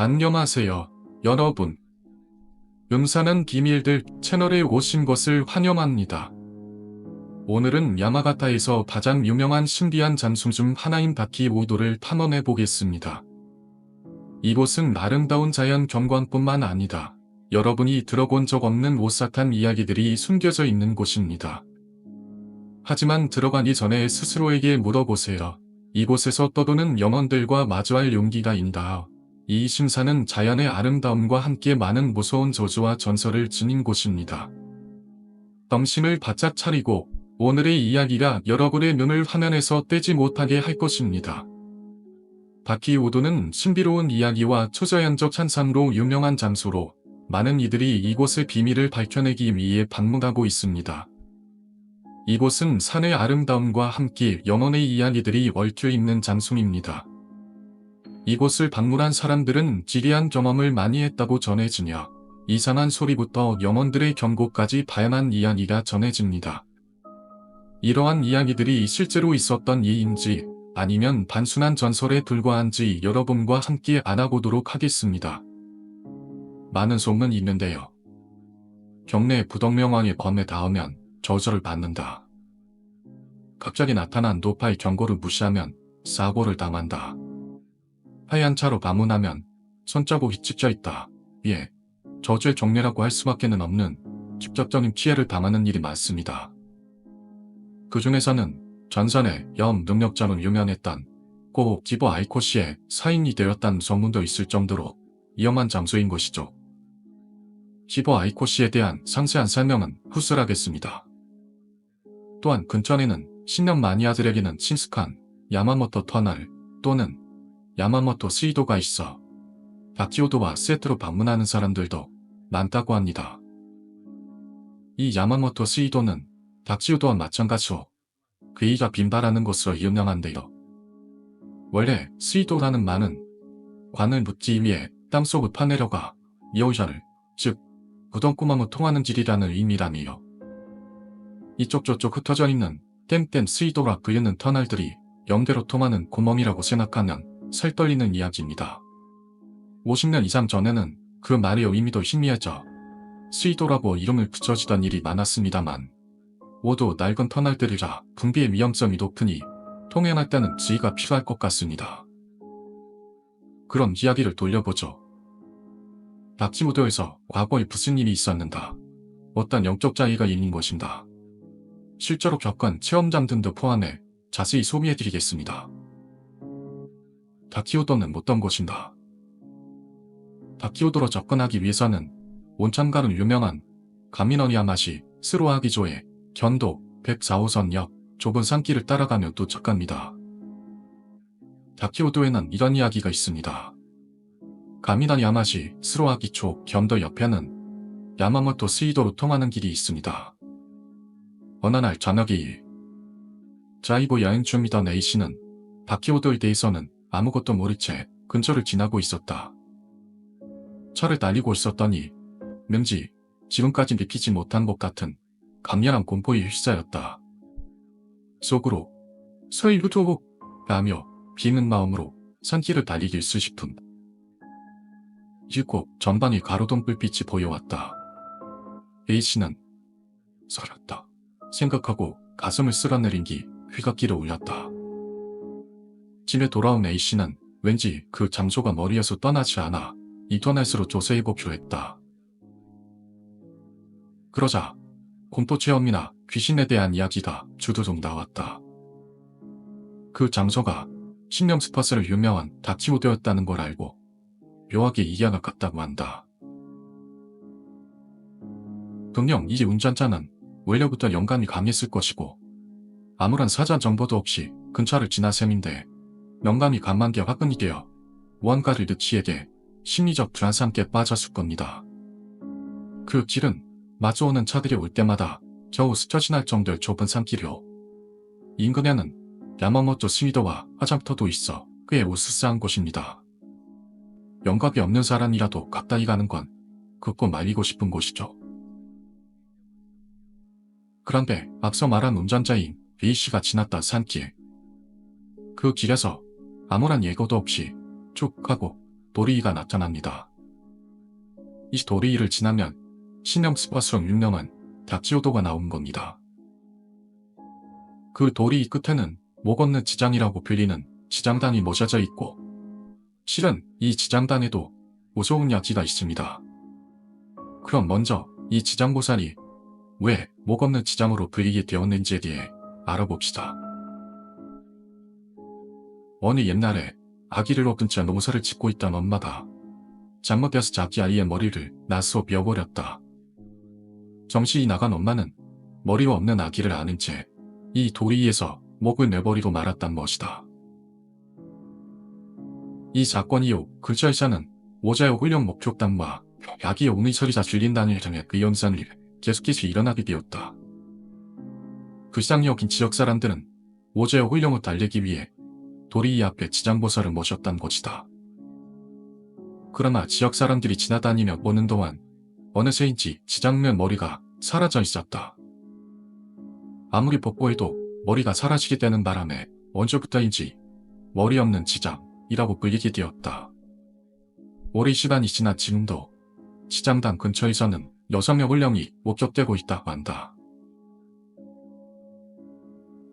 안녕하세요, 여러분. 음산한 비밀들 채널에 오신 것을 환영합니다. 오늘은 야마가타에서 가장 유명한 신비한 장소 중 하나인 다키오도를 탐험해 보겠습니다. 이곳은 아름다운 자연 경관뿐만 아니라 여러분이 들어본 적 없는 오싹한 이야기들이 숨겨져 있는 곳입니다. 하지만 들어가기 전에 스스로에게 물어보세요. 이곳에서 떠도는 영혼들과 마주할 용기가 있다. 이 심사는 자연의 아름다움과 함께 많은 무서운 저주와 전설을 지닌 곳입니다. 정신을 바짝 차리고 오늘의 이야기가 여러분의 눈을 화면에서 떼지 못하게 할 것입니다. 다키오도는 신비로운 이야기와 초자연적 찬상으로 유명한 장소로 많은 이들이 이곳의 비밀을 밝혀내기 위해 방문하고 있습니다. 이곳은 산의 아름다움과 함께 영혼의 이야기들이 얽혀 있는 장소입니다. 이곳을 방문한 사람들은 지리한 경험을 많이 했다고 전해지며 이상한 소리부터 영혼들의 경고까지 다양한 이야기가 전해집니다. 이러한 이야기들이 실제로 있었던 일인지 아니면 단순한 전설에 불과한지 여러분과 함께 알아보도록 하겠습니다. 많은 소문이 있는데요. 경내 부덕명왕의 범에 닿으면 저주를 받는다. 갑자기 나타난 노파의 경고를 무시하면 사고를 당한다. 하얀 차로 방문하면 손자국이 찍혀 있다. 예, 저주의 종례라고 할 수밖에는 없는 직접적인 피해를 당하는 일이 많습니다. 그 중에서는 전선의 염 능력자로 유명했던 고 지보 아이코시의 사인이 되었다는 소문도 있을 정도로 위험한 장소인 것이죠. 지보 아이코시에 대한 상세한 설명은 후술하겠습니다. 또한 근처에는 신령 마니아들에게는 친숙한 야마모토 터널 또는 야마모토 스이도가 있어 다키오도와 세트로 방문하는 사람들도 많다고 합니다. 이 야마모토 스이도는 다키오도와 마찬가지로 괴이가 빈발하는 곳으로 유명한데요. 원래 스이도라는 말은 관을 묻기 위해 땅속을 파내려가 여우샤를 즉 구덩구멍을 통하는 길이라는 의미라며 이쪽 저쪽 흩어져 있는 댐댐 스이도라 그리는 터널들이 영대로 통하는 구멍이라고 생각하면 살떨리는 이야기입니다. 50년 이상 전에는 그 말의 의미도 희미해져 스이도라고 이름을 붙여지던 일이 많았습니다만 모두 낡은 터널들이라 분비의 위험성이 높으니 통행할 때는 주의가 필요할 것 같습니다. 그럼 이야기를 돌려보죠. 다키오도에서 과거에 무슨 일이 있었는가? 어떤 영적 자의가 있는 것인가? 실제로 겪은 체험장 등도 포함해 자세히 소개해드리겠습니다. 다키오도는 어떤 곳인가? 다키오도로 접근하기 위해서는 온천가로 유명한 가미너리 야마시 스로아기조의 견도 104호선역 좁은 산길을 따라가며 도착합니다. 다키오도에는 이런 이야기가 있습니다. 가미너리 야마시 스로아기초 견도 옆에는 야마모토 스이도로 통하는 길이 있습니다. 어느 날 저녁 2일 자이보 여행 중이던 A씨는 다키오도에 대해서는 아무것도 모른 채 근처를 지나고 있었다. 차를 달리고 있었더니 왠지 지금까지 느끼지 못한 것 같은 강렬한 공포에 휩싸였다. 속으로 설유도록 라며 비는 마음으로 산길을 달리길 수십 분. 이윽고 전방에 가로등 불빛이 보여왔다. A씨는 살았다 생각하고 가슴을 쓸어내린 뒤 휘각기를 올렸다. 집에 돌아온 A씨는 왠지 그 장소가 머리에서 떠나지 않아 인터넷으로 조사해보기로 했다. 그러자 공포 체험이나 귀신에 대한 이야기가 주도록 나왔다. 그 장소가 신령 스팟으로 유명한 다키오도였다는 걸 알고 묘하게 이해가 갔다고 한다. 분명 이 운전자는 원래부터 영감이 강했을 것이고 아무런 사전 정보도 없이 근처를 지난 셈인데 영감이 강한 게 화근이 되어 무언가를 느끼에게 심리적 불안상에 빠졌을 겁니다. 그 길은 마주오는 차들이 올 때마다 겨우 스쳐 지날 정도의 좁은 산길이요. 인근에는 야마모토 스이도와 화장터도 있어 꽤 우스스한 곳입니다. 영감이 없는 사람이라도 가까이 가는 건 긋고 말리고 싶은 곳이죠. 그런데 앞서 말한 운전자인 A씨가 지났다 산길. 그 길에서 아무런 예고도 없이 쭉 가고 도리이가 나타납니다. 이 도리이를 지나면 신형 스파수로 유명한 다치오도가 나온 겁니다. 그 도리이 끝에는 목 없는 지장이라고 불리는 지장단이 모셔져 있고, 실은 이 지장단에도 무서운 야기가 있습니다. 그럼 먼저 이 지장보살이 왜 목 없는 지장으로 불리게 되었는지에 대해 알아봅시다. 어느 옛날에 아기를 얻은 채 농사를 짓고 있던 엄마가 잘못되어서 자기 아이의 머리를 낫소 베어버렸다. 정신이 나간 엄마는 머리가 없는 아기를 안은 채 이 도리이에서 목을 내버리고 말았단 것이다. 이 사건 이후 근처에서는 모자의 훈련 목격담과 아기의 오는 소리가 들린다는 등의 그 현상이 계속해서 일어나게 되었다. 불쌍히 여긴 지역 사람들은 모자의 훈련을 달래기 위해 도리이 앞에 지장보살을 모셨단 것이다. 그러나 지역 사람들이 지나다니며 보는 동안 어느새인지 지장면 머리가 사라져 있었다. 아무리 복구해도 머리가 사라지게 되는 바람에 언제부터인지 머리 없는 지장이라고 불리게 되었다. 오랜 시간이 지나 지금도 지장단 근처에서는 6명 훈련이 목격되고 있다고 한다.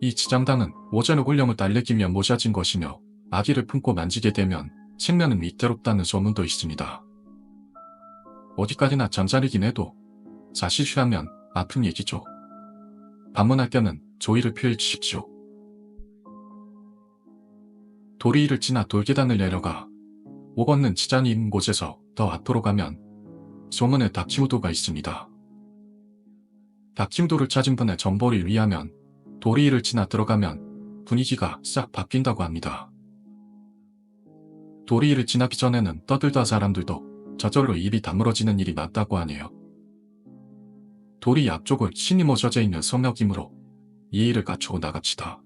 이 지장단은 모자의 훈련을 달래기며 모셔진 것이며 아기를 품고 만지게 되면 생명은 위태롭다는 소문도 있습니다. 어디까지나 전자리긴 해도 사실이라면 아픈 얘기죠. 방문할 때는 조의를 표해 주십시오. 도리이를 지나 돌계단을 내려가 목 없는 지장이 있는 곳에서 더 앞으로 가면 소문의 다치우도가 있습니다. 다치우도를 찾은 분의 정보를 위하면 도리이를 지나 들어가면 분위기가 싹 바뀐다고 합니다. 도리이를 지나기 전에는 떠들던 사람들도 저절로 입이 다물어지는 일이 많다고 하네요. 도리이 앞쪽을 신이 모셔져 있는 성벽이므로 예의를 갖추고 나갑시다.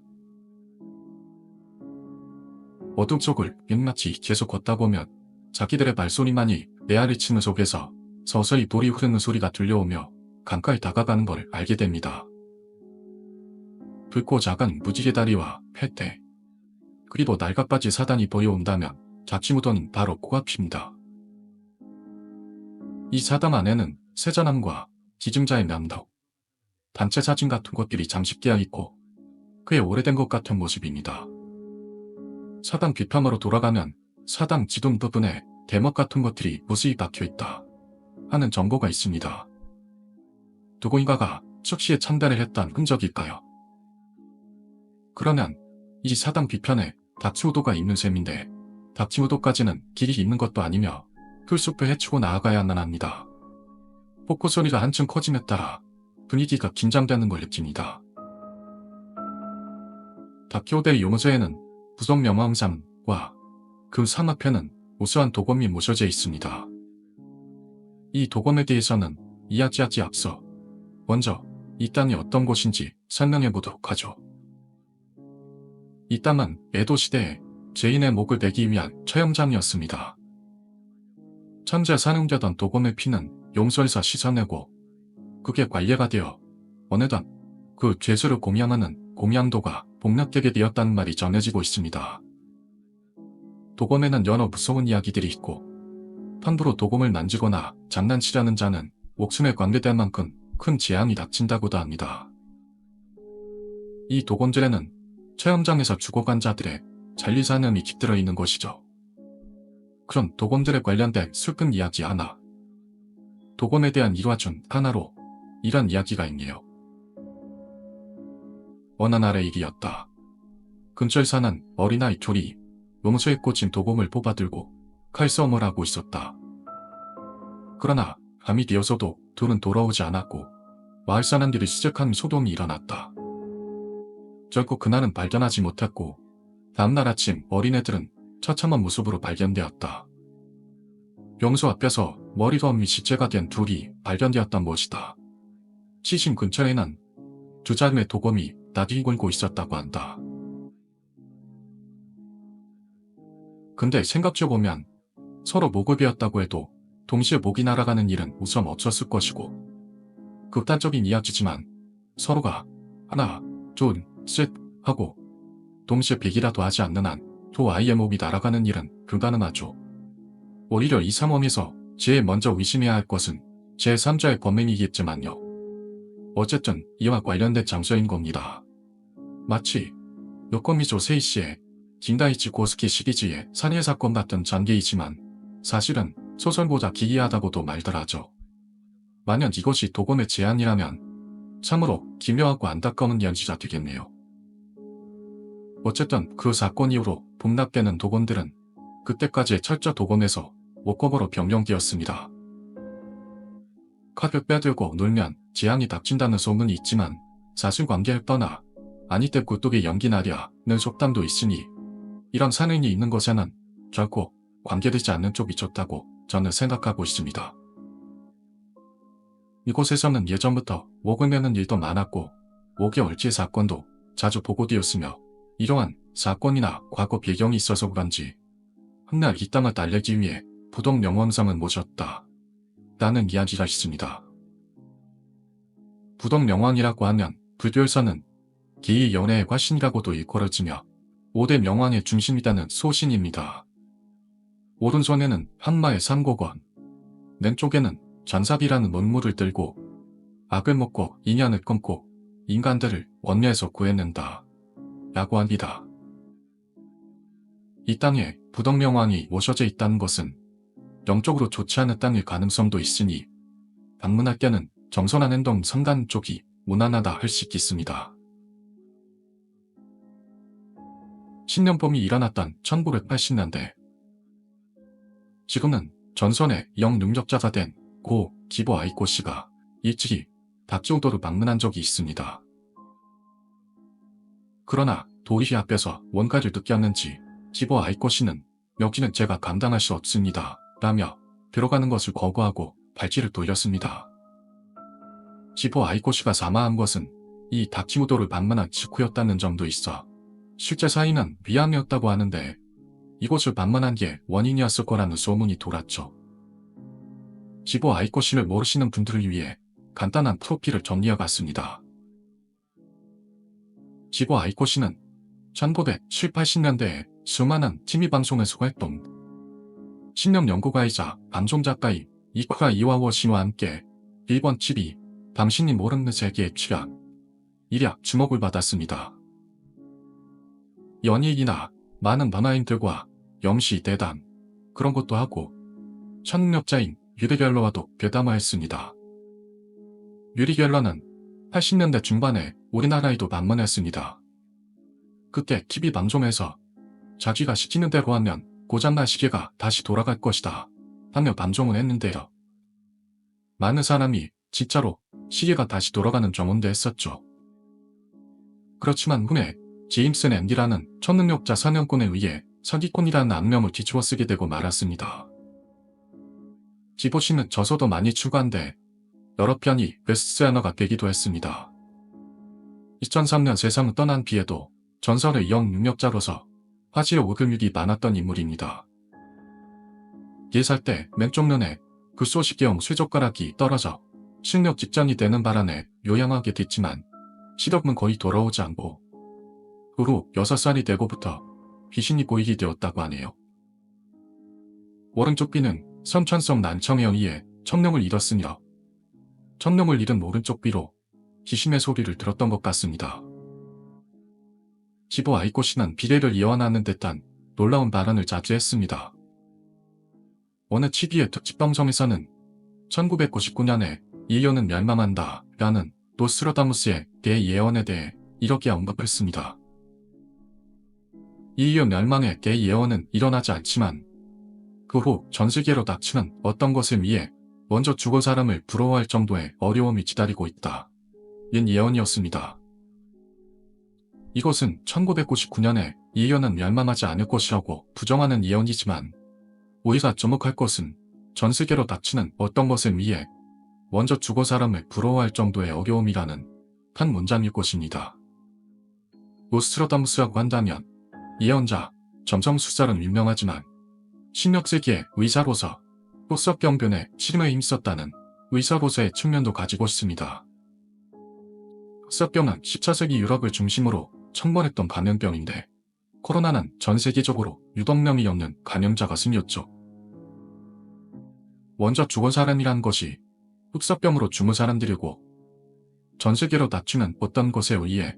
어둠 속을 낱낱이 계속 걷다 보면 자기들의 발소리만이 메아리치는 속에서 서서히 돌이 흐르는 소리가 들려오며 강가에 다가가는 걸 알게 됩니다. 붉고 작은 무지개 다리와 패대, 그리고 날가빠지 사단이 보여온다면 자치무도는 바로 코앞입니다. 이 사당 안에는 세자남과 기증자의 명덕, 단체 사진 같은 것들이 잠식되어 있고 꽤 오래된 것 같은 모습입니다. 사당 뒤편으로 돌아가면 사당 지동 부분에 대목 같은 것들이 무수히 박혀있다 하는 정보가 있습니다. 누구인가가 즉시에 참배를 했던 흔적일까요? 그러면 이 사당 뒤편에 다치우도가 있는 셈인데 다치우도까지는 길이 있는 것도 아니며 풀숲을 헤치고 나아가야만 합니다. 폭포 소리가 한층 커짐에 따라 분위기가 긴장되는 걸 느낍니다. 다키오데의 요무소에는 부속 명왕산과 그 산 앞에는 우수한 도검이 모셔져 있습니다. 이 도검에 대해서는 이야기하기 앞서 먼저 이 땅이 어떤 곳인지 설명해 보도록 하죠. 이 땅은 에도 시대에 죄인의 목을 베기 위한 처형장이었습니다. 천재 산응되던 도검의 피는 용서에서 씻어내고 그게 관례가 되어 어느덧 그 죄수를 공양하는 공양도가 복락되게 되었다는 말이 전해지고 있습니다. 도검에는 여러 무서운 이야기들이 있고 함부로 도검을 만지거나 장난치려는 자는 목숨에 관계될 만큼 큰 재앙이 닥친다고도 합니다. 이 도검들에는 처형장에서 죽어간 자들의 잔리사념이 깃들어 있는 것이죠. 그럼 도검들에 관련된 슬픈 이야기 하나, 도검에 대한 일화 중 하나로 이런 이야기가 있네요. 어느 날의 일이었다. 근처에 사는 어린아이 둘이 용소에 꽂힌 도검을 뽑아들고 칼싸움을 하고 있었다. 그러나 밤이 되어서도 둘은 돌아오지 않았고 마을 사람들이 시작한 소동이 일어났다. 결국 그날은 발견하지 못했고 다음날 아침 어린애들은 처참한 모습으로 발견되었다. 용소 앞에서 머리가 없는 시체가 된 둘이 발견되었던 것이다. 시신 근처에는 두 자루의 도검이 나뒤 굴고 있었다고 한다. 근데 생각해보면 서로 목을 베었다고 해도 동시에 목이 날아가는 일은 우선 없었을 것이고 극단적인 이야기지만 서로가 하나, 둘, 셋 하고 동시에 베기라도 하지 않는 한 두 아이의 목이 날아가는 일은 불가능하죠. 오히려 이 상황에서 제일 먼저 의심해야 할 것은 제3자의 범행이겠지만요. 어쨌든 이와 관련된 장소인 겁니다. 마치 요코미조 세이시의 긴다이치 고스키 시리즈의 살해 사건 같은 전개이지만 사실은 소설보다 기이하다고도 말들 하죠. 만약 이것이 도건의 제안이라면 참으로 기묘하고 안타까운 연시가 되겠네요. 어쨌든 그 사건 이후로 봄낮게는 도건들은 그때까지의 철저 도건에서 워커버로 변경되었습니다. 칼을 빼들고 놀면 재앙이 닥친다는 소문이 있지만 사실관계를 떠나 아니 때 굴뚝에 연기 나랴는 속담도 있으니 이런 산행이 있는 것에는 결코 관계되지 않는 쪽이 좋다고 저는 생각하고 있습니다. 이곳에서는 예전부터 목을 매는 일도 많았고 5개월째 사건도 자주 보고되었으며 이러한 사건이나 과거 배경이 있어서 그런지 훗날 이 땅을 달래기 위해 부동 명왕상을 모셨다 라는 이야기가 있습니다. 부동 명왕이라고 하면 불교에서는 기이 연애의 화신이라고도 일컬어지며 5대 명왕의 중심이라는 소신입니다. 오른손에는 한마의 삼고건, 왼쪽에는 전삽이라는 문물을 들고 악을 먹고 인연을 끊고 인간들을 원뇌에서 구해낸다 라고 합니다. 이 땅에 부덕명왕이 모셔져 있다는 것은 영적으로 좋지 않은 땅일 가능성도 있으니 방문할게는 정선한 행동 성간 쪽이 무난하다 할 수 있겠습니다. 신년범이 일어났던 1980년대 지금은 전선의 영능력자가 된 고 기보 아이코 씨가 일찍이 닥치오도를 방문한 적이 있습니다. 그러나 도리시 앞에서 뭔가를 느꼈는지 기보 아이코 씨는 여기는 제가 감당할 수 없습니다 라며 들어가는 것을 거부하고 발길을 돌렸습니다. 기보 아이코 씨가 사망한 것은 이 닥치오도를 방문한 직후였다는 점도 있어 실제 사인은 위암이었다고 하는데 이곳을 방문한 게 원인이었을 거라는 소문이 돌았죠. 기보 아이코 씨를 모르시는 분들을 위해 간단한 프로필을 정리해봤습니다. 기보 아이코 씨는 1970, 80년대에 수많은 TV 방송에서 활동, 신념 연구가이자 방송작가인 이쿠라 이와워 씨와 함께 일본 TV 당신이 모르는 세계에 취한 일약 주목을 받았습니다. 연예인이나 많은 만화인들과 영시 대담 그런 것도 하고 천능력자인 유리겔러와도 괴담화했습니다. 유리겔러는 80년대 중반에 우리나라에도 방문했습니다. 그때 TV 방송에서 자기가 시키는 대로 하면 고장난 시계가 다시 돌아갈 것이다 하며 방송을 했는데요. 많은 사람이 진짜로 시계가 다시 돌아가는 경험도 했었죠. 그렇지만 후에 제임스 앤디라는 초능력자 사냥꾼에 의해 사기꾼이라는 악명을 뒤집어 쓰게 되고 말았습니다. 기보 씨는 저서도 많이 출간돼 여러 편이 베스트셀러가 되기도 했습니다. 2003년 세상을 떠난 뒤에도 전설의 영능력자로서 화제의 오금육이 많았던 인물입니다. 예살 때 맨쪽 눈에 급소식경 쇠젓가락이 떨어져 실력 직전이 되는 바람에 요양하게 됐지만 시력은 거의 돌아오지 않고 후로 6살이 되고부터 귀신이 보이게 되었다고 하네요. 오른쪽 귀는 선천성 난청에 의해 청력을 잃었으며 청력을 잃은 오른쪽 귀로 귀신의 소리를 들었던 것 같습니다. 기보 아이코 씨는 비례를 이어나는 듯한 놀라운 발언을 자주 했습니다. 어느 TV의 특집방송에서는 1999년에 인류는 멸망한다 라는 노스트라다무스의 대예언에 대해 이렇게 언급했습니다. 인류 멸망의 대예언은 일어나지 않지만 그 후 전세계로 닥치는 어떤 것을 위해 먼저 죽은 사람을 부러워할 정도의 어려움이 기다리고 있다. 인 예언이었습니다. 이것은 1999년에 인류는 멸망하지 않을 것이라고 부정하는 예언이지만 우리가 주목할 것은 전세계로 닥치는 어떤 것을 위해 먼저 죽은 사람을 부러워할 정도의 어려움이라는 한 문장일 것입니다. 노스트라다무스라고 한다면 예언자, 점성술사는 유명하지만 16세기의 의사로서 흑석병변에 치료에 힘썼다는 의사로서의 측면도 가지고 있습니다. 흑석병은 14세기 유럽을 중심으로 청번했던 감염병인데 코로나는 전 세계적으로 유독 명이 없는 감염자가 생겼죠. 먼저 죽은 사람이란 것이 흑사병으로 죽은 사람들이고 전 세계로 다치는 어떤 것에 의해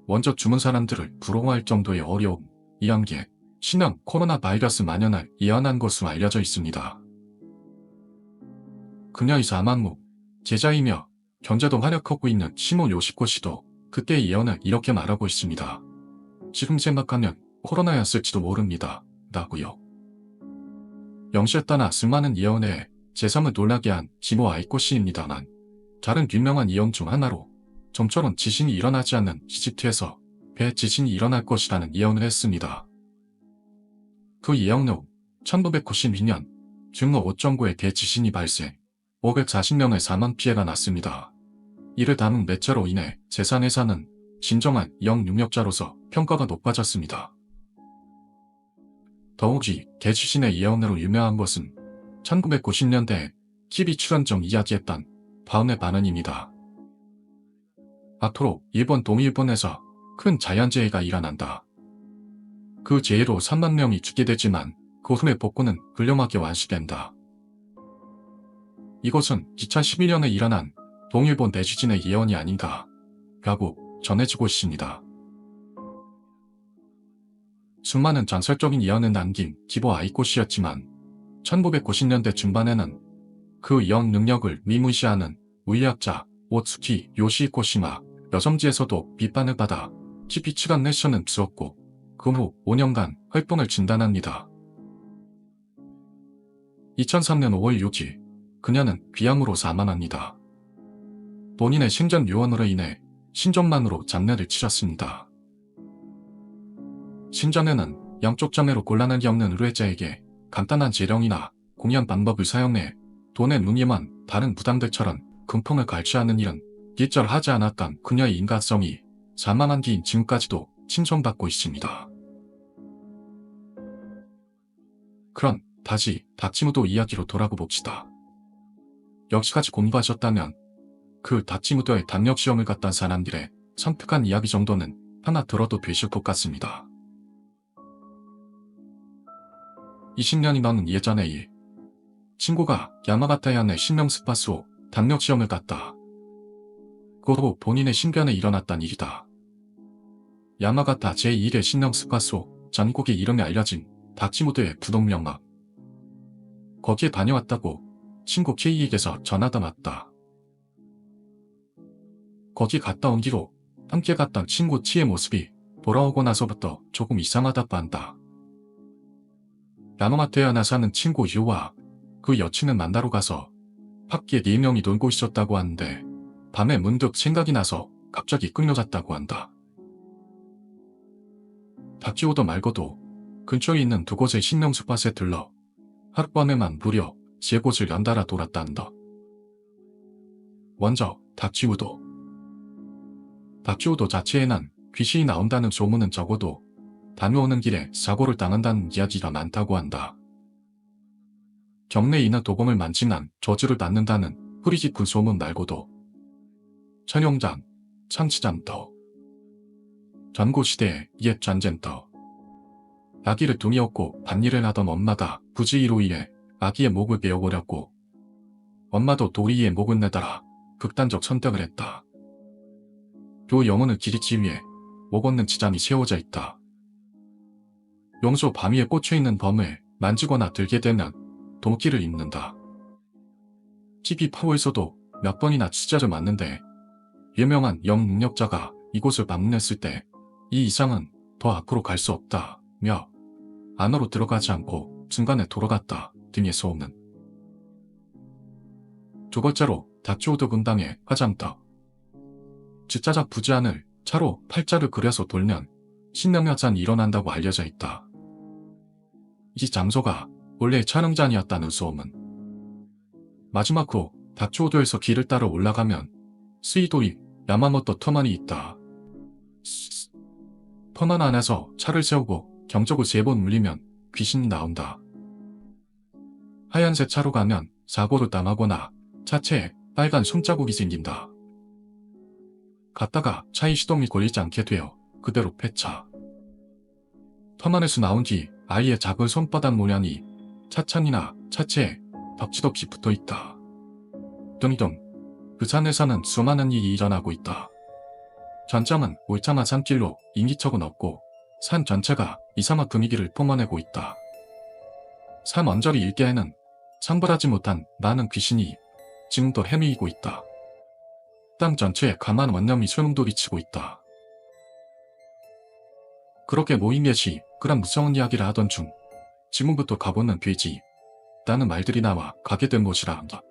먼저 죽은 사람들을 부러워할 정도의 어려움, 이 한계, 신앙 코로나 바이러스 만연을 예언한 것으로 알려져 있습니다. 그녀의 사망 후 제자이며 경제도 활약하고 있는 시모 요시코 씨도 그때의 예언을 이렇게 말하고 있습니다. 지금 생각하면 코로나였을지도 모릅니다. 라고요. 영시에 따라 수많은 예언에 제3을 놀라게 한 시모 아이코 씨입니다만 다른 유명한 예언 중 하나로 좀처럼 지진이 일어나지 않는 이집트에서 배 지진이 일어날 것이라는 예언을 했습니다. 그 예언 후 1992년 규모 5.9의 대지진이 발생, 540명의 사망 피해가 났습니다. 이를 담은 매체로 인해 제3회사는 진정한 영능력자로서 평가가 높아졌습니다. 더욱이 대지진의 예언으로 유명한 것은 1990년대에 TV 출연정 이야기했던 바움의 반응입니다. 앞으로 일본 동일본에서 큰 자연재해가 일어난다. 그 재해로 3만 명이 죽게 되지만 그 후에 복구는 훌륭하게 완수된다. 이것은 2012년에 일어난 동일본 대지진의 예언이 아닌가 라고 전해지고 있습니다. 수많은 전설적인 예언을 남긴 기보 아이코 씨였지만 1990년대 중반에는 그 예언 능력을 미무시하는 물리학자 오츠키 요시히코시마 여성지에서도 비판을 받아 깊이 치간 내셔는 쓰었고 그 후 5년간 활동을 중단합니다. 2003년 5월 6일 그녀는 비암으로 사망합니다. 본인의 신전 유언으로 인해 신전만으로 장례를 치렀습니다. 신전에는 양쪽 자매로 곤란을 겪는 의뢰자에게 간단한 재령이나 공연 방법을 사용해 돈에 눈이만 다른 부담들처럼 금품을 갈취하는 일은 일절하지 않았던 그녀의 인간성이 사망한 뒤인 지금까지도 칭송받고 있습니다. 그럼 다시 다치무도 이야기로 돌아가 봅시다. 역시까지 공부하셨다면 그 다치무도의 담력시험을 갔던 사람들의 섬뜩한 이야기 정도는 하나 들어도 되실 것 같습니다. 20년이 넘은 예전의 일. 친구가 야마가타현의 신명스파소 담력시험을 갔다. 그 후 본인의 신변에 일어났단 일이다. 야마가타 제1의 신명스파소 전국의 이름이 알려진 다치무도의 부동명막. 거기에 다녀왔다고 친구 K에게서 전화가 왔다. 거기 갔다 온 뒤로 함께 갔던 친구 T의 모습이 돌아오고 나서부터 조금 이상하다고 한다. 야마가타현에 사는 친구 유와 그 여친을 만나러 가서 밖에 4명이 놀고 있었다고 하는데 밤에 문득 생각이 나서 갑자기 끌려갔다고 한다. 다치오도 말고도 근처에 있는 두 곳의 신명스팟에 들러 하룻밤에만 무려 3곳을 연달아 돌았단다. 먼저 다치우도. 다치우도 자체에는 귀신이 나온다는 소문은 적어도 다녀오는 길에 사고를 당한다는 이야기가 많다고 한다. 경내인은 도금을 만지면 저주를 받는다는 흐리 깊은 소문 말고도 천용장, 창치장터, 전고시대의 옛 전쟁터, 아기를 둥이었고 밭일을 하던 엄마가 부지의로 인해 아기의 목을 베어버렸고 엄마도 도리의 목을 내달아 극단적 선택을 했다. 그 영혼을 기리기 위해 목 없는 지장이 세워져 있다. 용소 밤위에 꽂혀있는 범을 만지거나 들게 되면 도끼를 입는다. TV 파워에서도 몇 번이나 취재를 맞는데 유명한 영능력자가 이곳을 방문했을 때 이 이상은 더 앞으로 갈 수 없다며 안으로 들어가지 않고 중간에 돌아갔다 등의 소문. 두 번째로 다치오드 분당의 화장터. 주차장 부지안을 차로 팔자를 그려서 돌면 신명야잔이 일어난다고 알려져 있다. 이 장소가 원래 촬영장이었다는 소문. 마지막으로 다치오도에서 길을 따라 올라가면 스이도이 야마모토 터만이 있다. 터만 안에서 차를 세우고 경적을 3번 울리면 귀신이 나온다. 하얀색 차로 가면 사고를 당하거나 차체에 빨간 손자국이 생긴다. 갔다가 차의 시동이 걸리지 않게 되어 그대로 폐차. 터만에서 나온 뒤 아이의 작은 손바닥 모양이 차창이나 차체에 덕지도 없이 붙어있다. 둥둥. 그 산에서는 수많은 일이 일어나고 있다. 전점은 올짜마 산길로 인기척은 없고 산 전체가 이상한 분위기를 뿜어내고 있다. 산 언저리 일대에는 상벌하지 못한 많은 귀신이 지금도 헤매이고 있다. 땅 전체에 가만 원념이 소용돌이치고 있다. 그렇게 모인 넷이 그런 무서운 이야기를 하던 중 지금부터 가보는 되지 라는 말들이 나와 가게 된 곳이라 한다.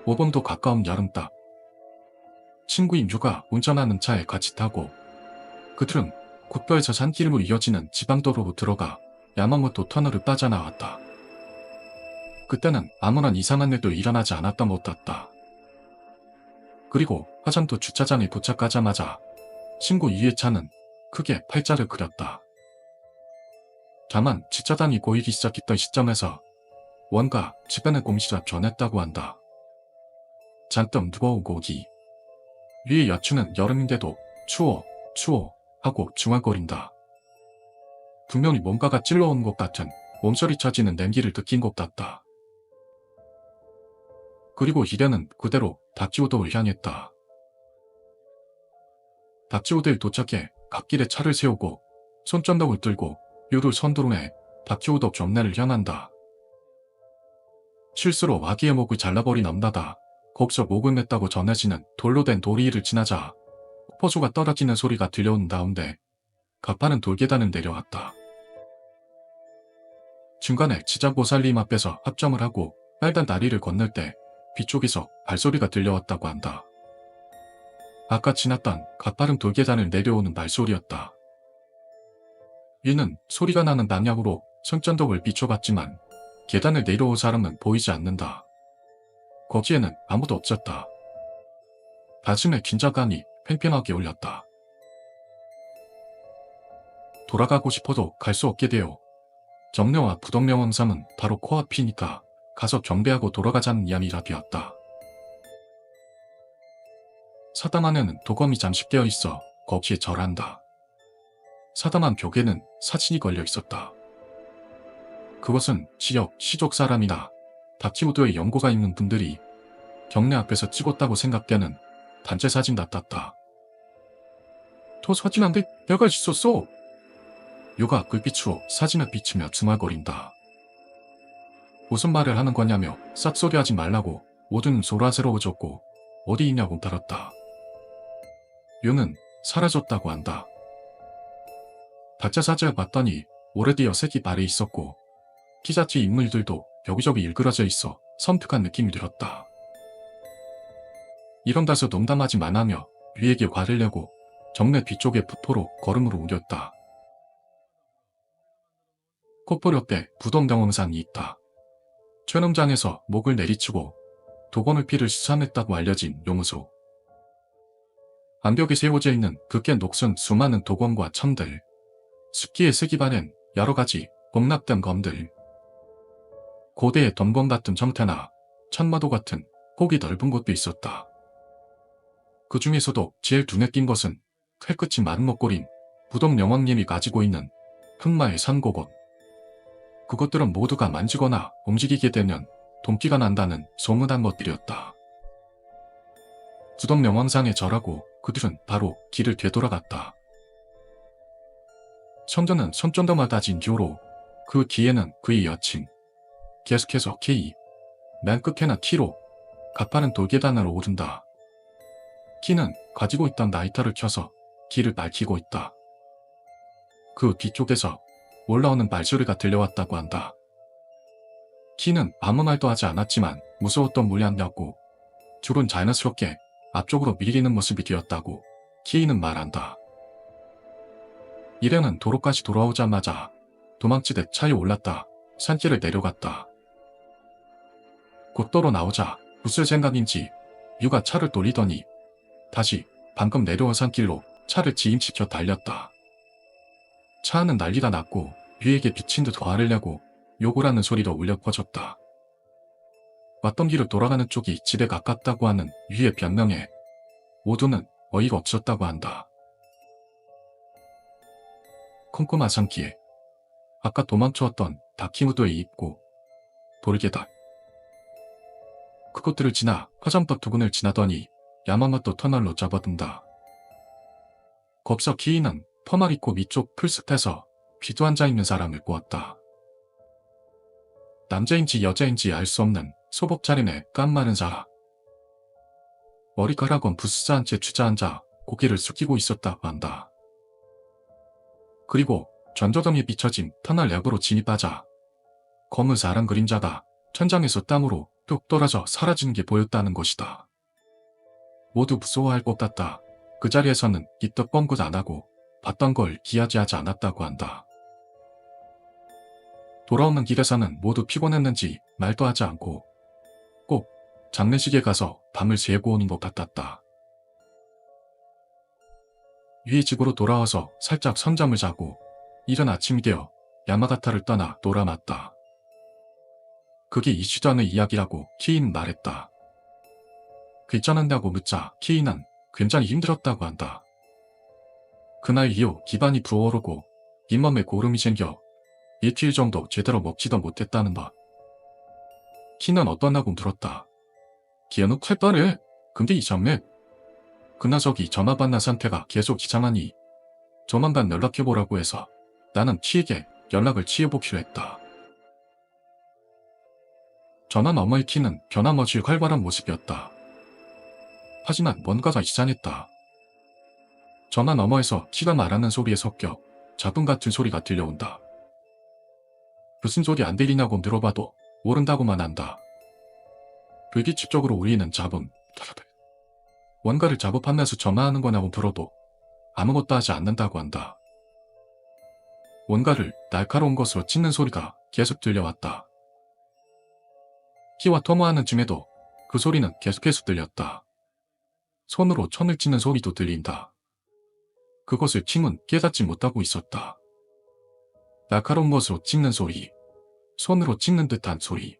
5번도 가까운 여름딱. 친구인 유가 운전하는 차에 같이 타고 그들은 국도에서 산길로 이어지는 지방도로로 들어가 야마모토 터널을 빠져나왔다. 그때는 아무런 이상한 일도 일어나지 않았다 못했다. 그리고 화장도 주차장에 도착하자마자 친구 이의 차는 크게 팔자를 그렸다. 다만 지차단이 고이기 시작했던 시점에서 뭔가 집안의 공시가 변했다고 한다. 잔뜩 누워오고 오기. 위의 여친은 여름인데도 추워 하고 중얼거린다. 분명히 뭔가가 찔러온 것 같은 몸소리 쳐지는 냄기를 느낀 것 같다. 그리고 히데는 그대로 다치오도를 향했다. 다치오도에 도착해 갓길에 차를 세우고 손전등을 들고 유를 선두로해 다치오도 경내를 향한다. 실수로 아기의 목을 잘라버린 엄나다 거기서 목을 맸다고 전해지는 돌로 된 도리를 지나자 포수가 떨어지는 소리가 들려온 다음에 가파른 돌계단을 내려왔다. 중간에 지자보살님 앞에서 합정을 하고 빨간 다리를 건널 때 뒤쪽에서 발소리가 들려왔다고 한다. 아까 지났던 가파른 돌계단을 내려오는 발소리였다. 이는 소리가 나는 방향으로 손전등을 비춰봤지만 계단을 내려올 사람은 보이지 않는다. 거기에는 아무도 없었다. 가슴에 긴장감이 팽팽하게 올렸다. 돌아가고 싶어도 갈 수 없게 되어 정려와 부덕명왕삼은 바로 코앞이니까 가서 경배하고 돌아가자는 이야기가 되었다. 사당 안에는 도검이 잠시 깨어있어 거기에 절한다. 사당안 벽에는 사진이 걸려 있었다. 그것은 지역, 시족 사람이나 다치우도에 연고가 있는 분들이 경내 앞에서 찍었다고 생각되는 단체 사진 같았다. 저 사진 안 돼, 내가 있었어. 요가 불빛으로 사진을 비추며 중얼거린다. 무슨 말을 하는 거냐며 쌉소리 하지 말라고 모든 소라스러워졌고 어디 있냐고 물었다. 요는 사라졌다고 한다. 다짜 사진을 봤더니 오래되어 색이 발에 있었고 키자치 인물들도 여기저기 일그러져 있어 섬뜩한 느낌이 들었다. 이런다서 농담하지 마나며 위에게 화를 내고 정내 뒤쪽에 부포로 걸음으로 옮겼다. 코뿔 옆에 부동경험산이 있다. 최농장에서 목을 내리치고 도건을 피를 수산했다고 알려진 용우소. 암벽에 세워져 있는 극게 녹슨 수많은 도건과 천들, 습기에 쓰기 바랜 여러가지 복납된 검들, 고대의 덤검 같은 정태나 천마도 같은 폭이 넓은 곳도 있었다. 그 중에서도 제일 눈에 띈 것은 칼끝이 마른 목걸인 부동영왕님이 가지고 있는 흑마의 산고건. 그것들은 모두가 만지거나 움직이게 되면 돈기가 난다는 소문난 것들이었다. 부동영왕상에 절하고 그들은 바로 길을 되돌아갔다. 천전은 손전등마다 진 뒤로 그 뒤에는 그의 여친. 계속해서 K, 맨 끝에나 T로 가파른 돌계단으로 오른다. T는 가지고 있던 라이터를 켜서 길을 밝히고 있다. 그 뒤쪽에서 올라오는 발소리가 들려왔다고 한다. T는 아무 말도 하지 않았지만 무서웠던 모양이었고 줄은 자연스럽게 앞쪽으로 밀리는 모습이 되었다고 K는 말한다. 일행은 도로까지 돌아오자마자 도망치듯 차에 올랐다 산길을 내려갔다. 곧도로 나오자 무슨 생각인지 유가 차를 돌리더니 다시 방금 내려온 산길로 차를 지임시켜 달렸다. 차 안은 난리가 났고 유에게 비친 듯 화를 내고 욕을 하는 소리도 울려 퍼졌다. 왔던 길을 돌아가는 쪽이 집에 가깝다고 하는 유의 변명에 모두는 어이가 없었다고 한다. 컴컴한 산길. 아까 도망쳐왔던 다키무도의 입구. 돌개다. 그곳들을 지나 화정떡 두근을 지나더니 야마모토 터널로 접어든다. 겁서 키이는 퍼마리코 밑쪽 풀숲에서 귀도 앉아있는 사람을 보았다. 남자인지 여자인지 알 수 없는 소복 차림의 깐마른 사람. 머리카락은 부스스한 채 주저앉아 고개를 숙이고 있었다고 한다. 그리고 전조등이 비춰진 터널 내부로 진입하자 검은 사람 그림자가 천장에서 땀으로 뚝 떨어져 사라지는 게 보였다는 것이다. 모두 무서워할 것 같다. 그 자리에서는 기떡 뻥긋 안 하고 봤던 걸 기하지하지 않았다고 한다. 돌아오는 길에서는 모두 피곤했는지 말도 하지 않고 꼭 장례식에 가서 밤을 새고 오는 것 같았다. 위의 집으로 돌아와서 살짝 선잠을 자고 이른 아침이 되어 야마가타를 떠나 돌아왔다. 그게 이슈 전의 이야기라고 키이는 말했다. 괜찮았냐고 묻자 키이는 굉장히 힘들었다고 한다. 그날 이후 기반이 부어오르고 잇몸에 고름이 생겨 일주일 정도 제대로 먹지도 못했다는 것. 키는 어떠냐고 물었다. 기어는 칼빠르. 근데 이참에 그 녀석이 전화 받는 상태가 계속 이상하니 조만간 연락해보라고 해서 나는 키에게 연락을 취해보기로 했다. 전화 너머의 키는 변함없이 활발한 모습이었다. 하지만 뭔가가 이상했다. 전화 너머에서 키가 말하는 소리에 섞여 잡음 같은 소리가 들려온다. 무슨 소리 안 들리냐고 물어봐도 모른다고만 한다. 불규칙적으로 울리는 잡음. 뭔가를 작업하면서 전화하는 거냐고 물어도 아무것도 하지 않는다고 한다. 뭔가를 날카로운 것으로 찢는 소리가 계속 들려왔다. 키와 토모하는 중에도 그 소리는 계속해서 들렸다. 손으로 천을 찢는 소리도 들린다. 그것을 킹은 깨닫지 못하고 있었다. 날카로운 것으로 찢는 소리, 손으로 찢는 듯한 소리.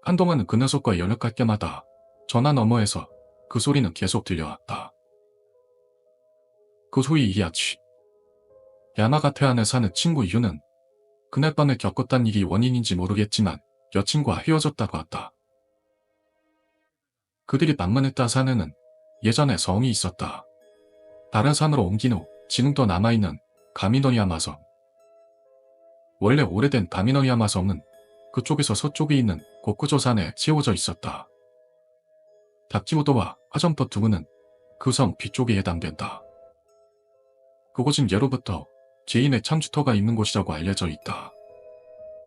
한동안은 그 녀석과 연락할 때마다 전화 너머에서 그 소리는 계속 들려왔다. 그 소리 이야기. 야마가테 안에 사는 친구 유는 그날 밤에 겪었단 일이 원인인지 모르겠지만 여친과 헤어졌다고 했다. 그들이 방문했다 산에는 예전에 성이 있었다. 다른 산으로 옮긴 후 지금도 남아있는 가미노야마 섬. 원래 오래된 가미노야마 섬은 그쪽에서 서쪽에 있는 고쿠조산에 세워져 있었다. 다키오도와 화정터 두구는 그 섬 뒤쪽에 해당된다. 그곳은 예로부터 제2의 참주터가 있는 곳이라고 알려져 있다.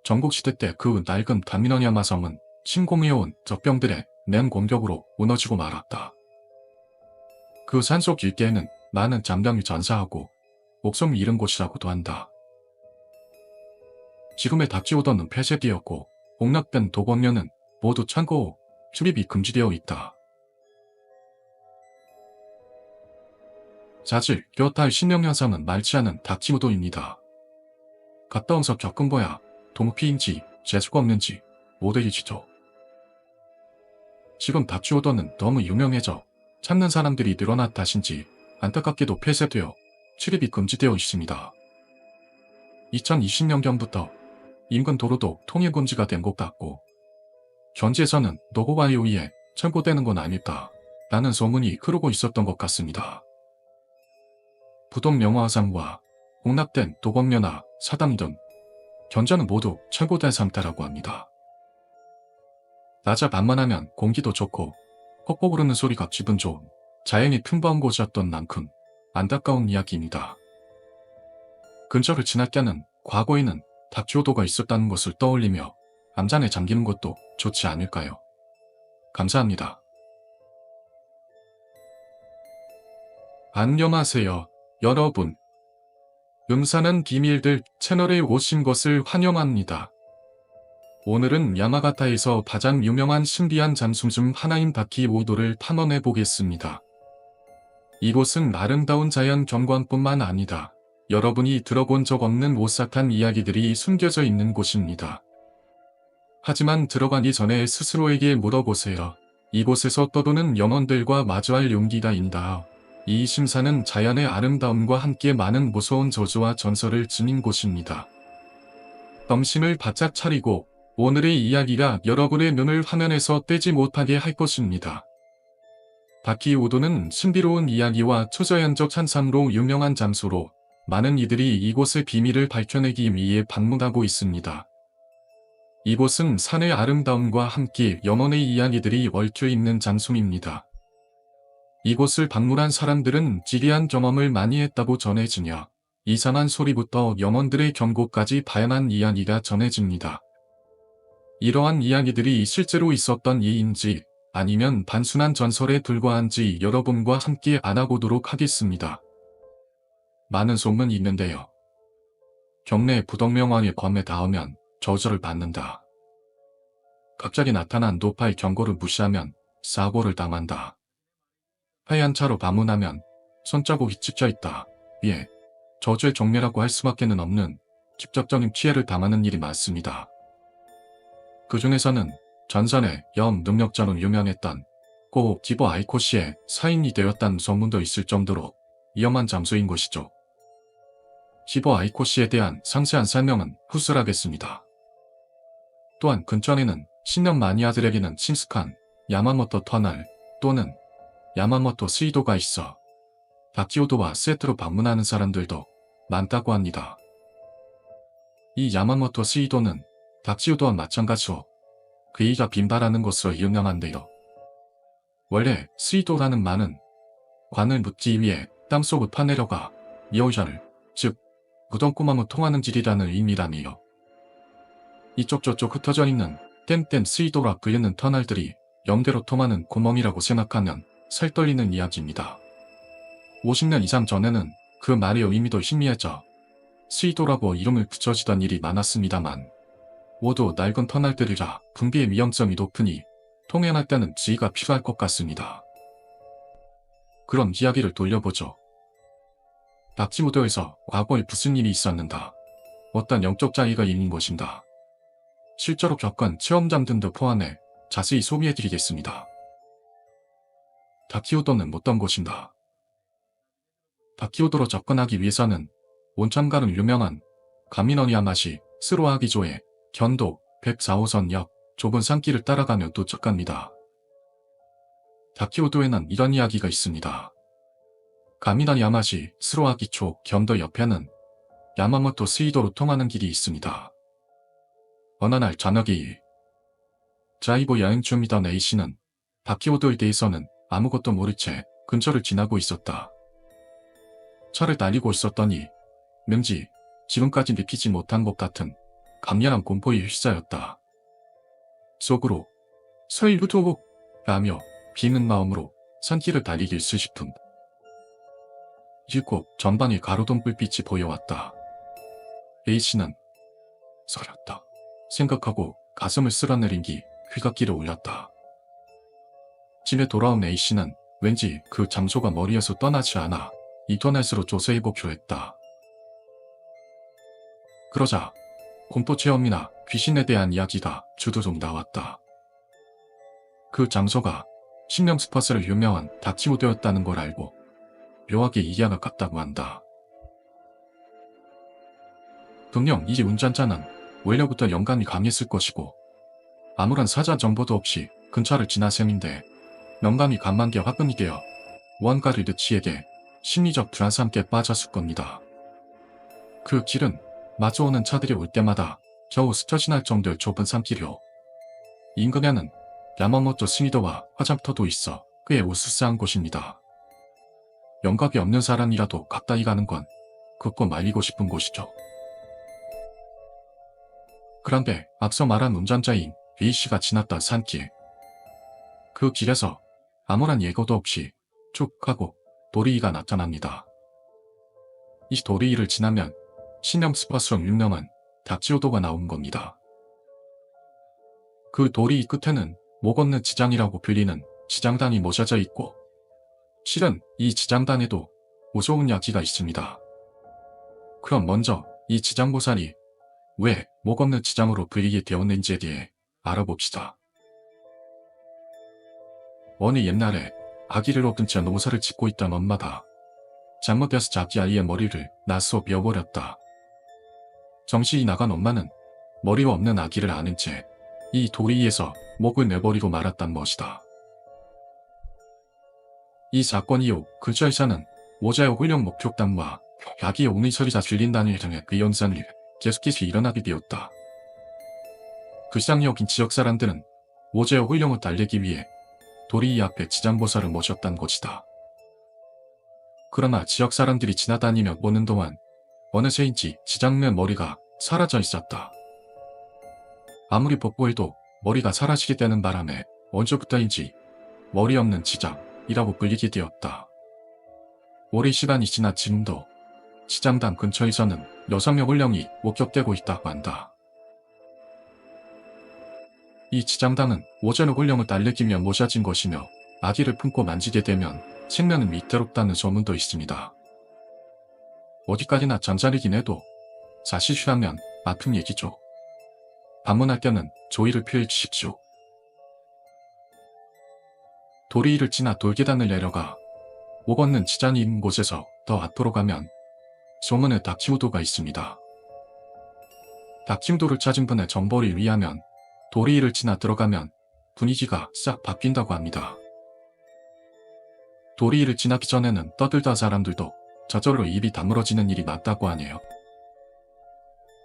전국시대 때 그 낡은 가미노야마 섬은 침공해온 적병들의 맹 공격으로 무너지고 말았다. 그 산속 일대에는 많은 장병이 전사하고 목숨을 잃은 곳이라고도 한다. 지금의 다치오더는 폐쇄되었고 공락된 도건면은 모두 창고 출입이 금지되어 있다. 자질, 뼈탈 신명현상은 많지 않은 다치오도입니다. 갔다 온서 겪은 거야 동피인지 재수가 없는지 모델이지죠. 지금 다치오더는 너무 유명해져 찾는 사람들이 늘어난 탓인지 안타깝게도 폐쇄되어 출입이 금지되어 있습니다. 2020년경부터 인근 도로도 통행 금지가 된 것 같고 현지에서는 노고바에 의해 철거되는 건 아니다 라는 소문이 흐르고 있었던 것 같습니다. 부동 명화상과 공락된 도건면화, 사당 등 현재는 모두 철거된 상태라고 합니다. 낮에 밤만 하면 공기도 좋고 퍽퍽 오르는 소리가 기분 좋은 자연이 풍부한 곳이었던 만큼 안타까운 이야기입니다. 근처를 지날 때는 과거에는 다큐오도가 있었다는 것을 떠올리며 암잔에 잠기는 것도 좋지 않을까요? 감사합니다. 안녕하세요, 여러분. 음산한 비밀들 채널에 오신 것을 환영합니다. 오늘은 야마가타에서 가장 유명한 신비한 장소 중 하나인 다키오도를 탐험해 보겠습니다. 이곳은 아름다운 자연 경관뿐만 아니라 여러분이 들어본 적 없는 오싹한 이야기들이 숨겨져 있는 곳입니다. 하지만 들어가기 전에 스스로에게 물어보세요. 이곳에서 떠도는 영혼들과 마주할 용기가 있다. 이 심사는 자연의 아름다움과 함께 많은 무서운 저주와 전설을 지닌 곳입니다. 정신을 바짝 차리고 오늘의 이야기가 여러분의 눈을 화면에서 떼지 못하게 할 것입니다. 다키우도는 신비로운 이야기와 초자연적 산상으로 유명한 장소로 많은 이들이 이곳의 비밀을 밝혀내기 위해 방문하고 있습니다. 이곳은 산의 아름다움과 함께 영혼의 이야기들이 얽혀 있는 장소입니다. 이곳을 방문한 사람들은 지리한 경험을 많이 했다고 전해지며 이상한 소리부터 영혼들의 경고까지 다양한 이야기가 전해집니다. 이러한 이야기들이 실제로 있었던 일인지 아니면 단순한 전설에 불과한지 여러분과 함께 알아보도록 하겠습니다. 많은 소문이 있는데요. 경내 부덕명왕의 검에 닿으면 저주를 받는다. 갑자기 나타난 노파의 경고를 무시하면 사고를 당한다. 하얀 차로 방문하면 손자국이 찍혀있다. 예, 저주의 종례라고 할 수밖에는 없는 직접적인 피해를 당하는 일이 많습니다. 그 중에서는 전선의 염 능력자로 유명했던 고 기보 아이코시의 사인이 되었다는 소문도 있을 정도로 위험한 장소인 곳이죠. 기보 아이코시에 대한 상세한 설명은 후술하겠습니다. 또한 근처에는 신념 마니아들에게는 친숙한 야마모토 터널 또는 야마모토 스이도가 있어 다키우도와 세트로 방문하는 사람들도 많다고 합니다. 이 야마모토 스이도는 다키우도와 마찬가지로 그이가 빈발하는 곳으로 유명한데요. 원래 스이도라는 말은 관을 묻기 위해 땅속을 파내려가 미오샤를 즉 무덤구멍을 통하는 길이라는 의미라며 이쪽 저쪽 흩어져 있는 땐땐 스이도라 불리는 터널들이 연대로 통하는 구멍이라고 생각하면 살떨리는 이야기입니다. 50년 이상 전에는 그 말의 의미도 희미해져 스이도라고 이름을 붙여지던 일이 많았습니다만 모두 낡은 터널들이라 분비의 위험성이 높으니 통행할 때는 지휘가 필요할 것 같습니다. 그런 이야기를 돌려보죠. 다키우도에서 과거에 무슨 일이 있었는가, 어떤 영적 자의가 있는 것인가, 실제로 겪은 체험담 등도 포함해 자세히 소개해드리겠습니다. 다키우도는 어떤 곳인가? 다키우도로 접근하기 위해서는 온천가로 유명한 가미너니야마시 스로아기조의 견도 104호선역 좁은 산길을 따라가며 도착합니다. 다키우도에는 이런 이야기가 있습니다. 가미너니야마시 스로아기초 견도 옆에는 야마모토 스이도로 통하는 길이 있습니다. 어느 날 저녁이 자이보 여행 중이던 A씨는 다키우도에 대해서는 아무것도 모른 채 근처를 지나고 있었다. 차를 달리고 있었더니 왠지 지금까지 느끼지 못한 것 같은 강렬한 공포에 휩싸였다. 속으로 설루도록 라며 비는 마음으로 산길을 달리기 수십 분. 이윽고 전방에 가로등 불빛이 보여왔다. A씨는 서렸다 생각하고 가슴을 쓸어내린 뒤 휘갓길을 올렸다. 집에 돌아온 A씨는 왠지 그 장소가 머리에서 떠나지 않아 인터넷으로 조사해보기로 했다. 그러자 공포 체험이나 귀신에 대한 이야기가 주도록 나왔다. 그 장소가 신령 스팟으로 유명한 다키우도였다는 걸 알고 묘하게 이해가 갔다고 한다. 분명 이 운전자는 원래부터 영감이 강했을 것이고 아무런 사자 정보도 없이 근처를 지난 셈인데 영감이 감만게 화끈이 되어 무언가를 느치에게 심리적 불안함께 빠졌을 겁니다. 그 길은 마주오는 차들이 올 때마다 겨우 스쳐 지날 정도의 좁은 산길이요. 인근에는 야마모토 스이도와 화장터도 있어 꽤 우스스한 곳입니다. 영각이 없는 사람이라도 가까이 가는 건 긋고 말리고 싶은 곳이죠. 그런데 앞서 말한 운전자인 A씨가 지났던 산길. 그 길에서 아무런 예고도 없이 쭉 하고 도리이가 나타납니다. 이 도리이를 지나면 신형 스팟으로 유명한 다키우도가 나온 겁니다. 그 도리이 끝에는 목 없는 지장이라고 불리는 지장단이 모셔져 있고 실은 이 지장단에도 무서운 야기가 있습니다. 그럼 먼저 이 지장보살이 왜 목 없는 지장으로 불리게 되었는지에 대해 알아봅시다. 어느 옛날에 아기를 얻은 채 농사를 짓고 있던 엄마가 잘못해서 자기 아이의 머리를 낫소 베어버렸다. 정신이 나간 엄마는 머리가 없는 아기를 안은 채 이 도리에서 목을 내버리고 말았단 것이다. 이 사건 이후 근처에서는 모자의 훈련 목격담과 아기의 오는 소리가 들린다는 등의 그 현상이 계속해서 일어나게 되었다. 불쌍히 여긴 지역 사람들은 모자의 훈련을 달래기 위해 도리 앞에 지장보살을 모셨단 것이다. 그러나 지역 사람들이 지나다니며 보는 동안 어느새인지 지장의 머리가 사라져 있었다. 아무리 복구해도 머리가 사라지게 되는 바람에 언제부터인지 머리 없는 지장이라고 불리게 되었다. 오랜 시간이 지나 지금도 지장당 근처에서는 6명 훈령이 목격되고 있다고 한다. 이 지장당은 오전의 훈령을 달래기며 모셔진 것이며 아기를 품고 만지게 되면 생명은 위태롭다는 소문도 있습니다. 어디까지나 잠자리긴 해도 사실이라면 아픈 얘기죠. 방문할 때는 조의를 표해 주십시오. 도리를 지나 돌계단을 내려가 목 없는 지장이 있는 곳에서 더 앞으로 가면 소문의 다키우도가 있습니다. 다키우도를 찾은 분의 정보를 위하면 도리를 지나 들어가면 분위기가 싹 바뀐다고 합니다. 도리를 지나기 전에는 떠들다 사람들도 저절로 입이 다물어지는 일이 많다고 하네요.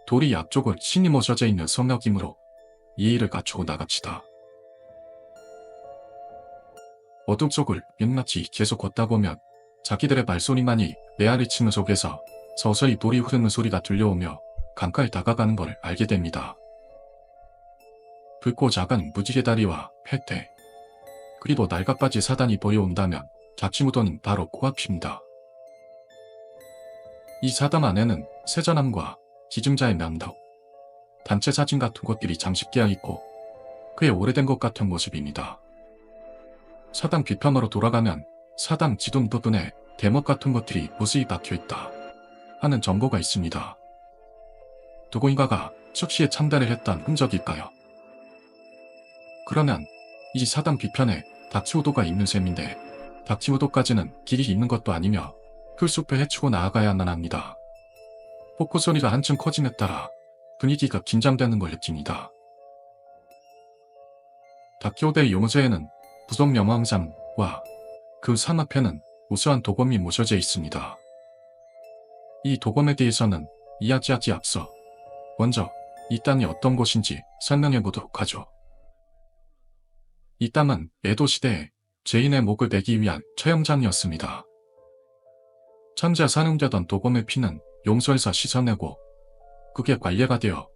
도리 앞쪽을 신이 모셔져 있는 성역이므로 예의를 갖추고 나갑시다. 어둠 속을 낱낱이 계속 걷다 보면 자기들의 발소리만이 메아리치는 속에서 서서히 돌이 흐르는 소리가 들려오며 강가에 다가가는 걸 알게 됩니다. 붉고 작은 무지개 다리와 패대, 그리고 날가빠지 사단이 보여온다면 자치무도는 바로 코앞입니다. 이 사담 안에는 세전함과 기증자의 명도, 단체 사진 같은 것들이 잠시 깨어있고 꽤 오래된 것 같은 모습입니다. 사당 뒤편으로 돌아가면 사당 지동 부분에 대목 같은 것들이 무수히 박혀있다 하는 정보가 있습니다. 누구인가가 즉시에 참배를 했던 흔적일까요? 그러면 이 사당 뒤편에 닥치우도가 있는 셈인데 닥치우도까지는 길이 있는 것도 아니며 풀숲을 헤치고 나아가야만 합니다. 폭포 소리가 한층 커짐에 따라 분위기가 긴장되는 걸 느낍니다. 닥치우도의 용서에는 부속 명왕산과 그 산 앞에는 우수한 도검이 모셔져 있습니다. 이 도검에 대해서는 이야기하기 앞서 먼저 이 땅이 어떤 곳인지 설명해 보도록 하죠. 이 땅은 에도 시대에 죄인의 목을 베기 위한 처형장이었습니다. 천재 사용되던 도검의 피는 용소에서 씻어내고 그게 관례가 되어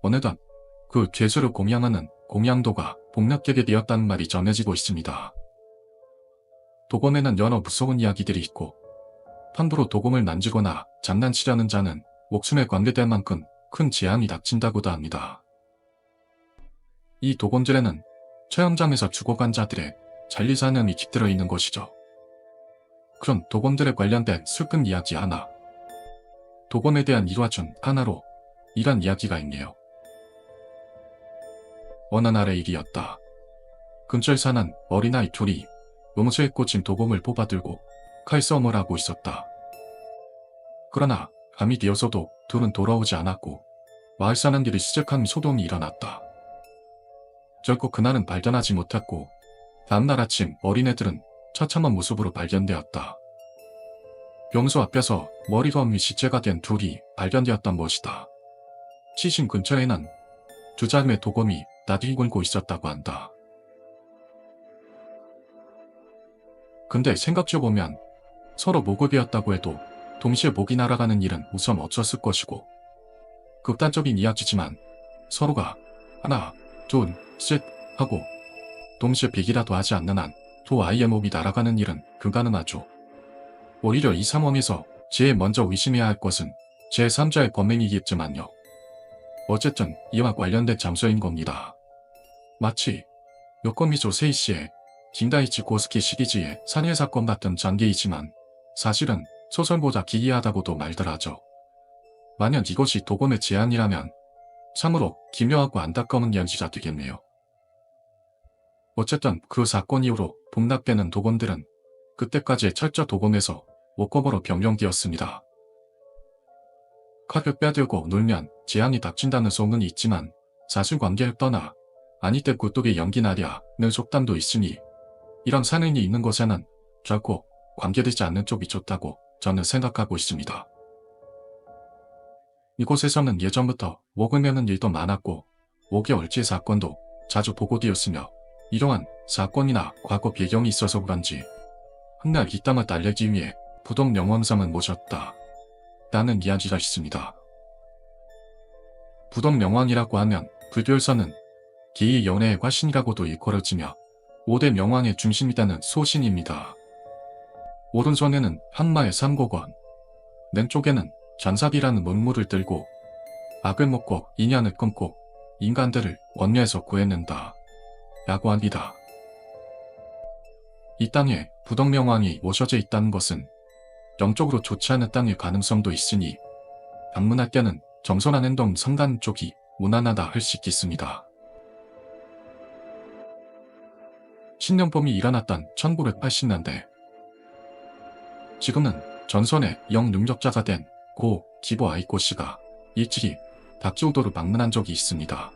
어느덧 그 죄수를 공양하는 공양도가 복락하게 되었다는 말이 전해지고 있습니다. 도검에는 여러 무서운 이야기들이 있고 함부로 도검을 만지거나 장난치려는 자는 목숨에 관계될 만큼 큰 재앙이 닥친다고도 합니다. 이 도검들에는 처형장에서 죽어간 자들의 잔리사념이 깃들어 있는 것이죠. 그런 도검들에 관련된 슬픈 이야기 하나, 도검에 대한 일화 중 하나로 이런 이야기가 있네요. 어느 날의 일이었다. 근처에 사는 어린아이 둘이 용서에 꽂힌 도검을 뽑아들고 칼싸움을 하고 있었다. 그러나 밤이 되어서도 둘은 돌아오지 않았고 마을 사람들이 수색한 소동이 일어났다. 결국 그날은 발견하지 못했고 다음날 아침 어린애들은 처참한 모습으로 발견되었다. 병소 앞에서 머리가 없는 시체가 된 둘이 발견되었던 것이다. 시신 근처에는 두 자루의 도검이 나들이 굴고 있었다고 한다. 근데 생각해보면 서로 목을 베었다고 해도 동시에 목이 날아가는 일은 우선 없었을 것이고 극단적인 이야기지만 서로가 하나, 둘, 셋 하고 동시에 비기라도 하지 않는 한 두 아이의 목이 날아가는 일은 불가능하죠. 오히려 이 상황에서 제일 먼저 의심해야 할 것은 제3자의 범행이겠지만요. 어쨌든 이와 관련된 장소인 겁니다. 마치 요코미조 세이시의 긴다이치 고스키 시리즈의 살해 사건 같은 전개이지만 사실은 소설보다 기이하다고도 말들 하죠. 만약 이것이 도검의 제안이라면 참으로 기묘하고 안타까운 연기가 되겠네요. 어쨌든 그 사건 이후로 복락되는 도검들은 그때까지의 철저 도검에서 워커버로 변경되었습니다. 칼을 빼들고 놀면 재앙이 닥친다는 소문이 있지만 사실관계를 떠나 아니 때 굴뚝에 연기 나랴는 속담도 있으니 이런 산행이 있는 곳에는 결코 관계되지 않는 쪽이 좋다고 저는 생각하고 있습니다. 이곳에서는 예전부터 옥을 매는 일도 많았고 옥의 얼지 사건도 자주 보고되었으며 이러한 사건이나 과거 배경이 있어서 그런지 훗날 이 땅을 달래기 위해 부덕 명왕상을 모셨다 라는 이야기가 있습니다. 부덕 명왕이라고 하면 불교에서는 기의 연애의 화신이라고도 일컬어지며 5대 명왕의 중심이라는 소신입니다. 오른손에는 항마의 삼곡원, 왼쪽에는 잔삽이라는 문물을 들고 악을 먹고 인연을 끊고 인간들을 원뇌에서 구해낸다 라고 합니다. 이 땅에 부덕명왕이 모셔져 있다는 것은 영적으로 좋지 않은 땅일 가능성도 있으니 방문할 때는 겸손한 행동 성간 쪽이 무난하다 할 수 있겠습니다. 신년범이 일어났던 1980년대 지금은 전선의 영능력자가 된 고 기보 아이코 씨가 일찍이 닥지우도를 방문한 적이 있습니다.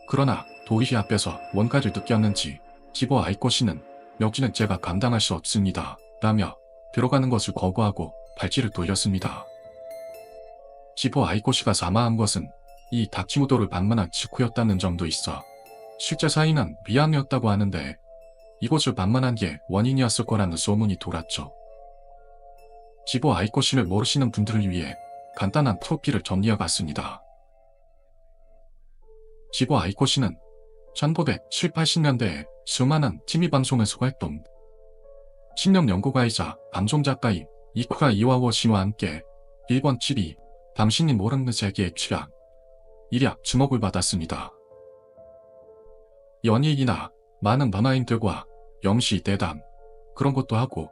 그러나 도리희 앞에서 뭔가를 느꼈는지 기보 아이코 씨는 여기는 제가 감당할 수 없습니다 라며 들어가는 것을 거부하고 발길을 돌렸습니다. 기보 아이코 씨가 사망한 것은 이 닥지우도를 방문한 직후였다는 점도 있어 실제 사인은 미암이었다고 하는데 이곳을 방문한 게 원인이었을 거라는 소문이 돌았죠. 기보 아이코 씨를 모르시는 분들을 위해 간단한 프로필을 정리해봤습니다. 기보 아이코 씨는 1970, 80년대에 수많은 TV 방송에서 활동, 신명 연구가이자 방송작가인 이쿠라 이와오 씨와 함께 일본 TV 당신이 모르는 세계의 취향, 일약 주목을 받았습니다. 연예인이나 많은 만화인들과 영시 대담, 그런 것도 하고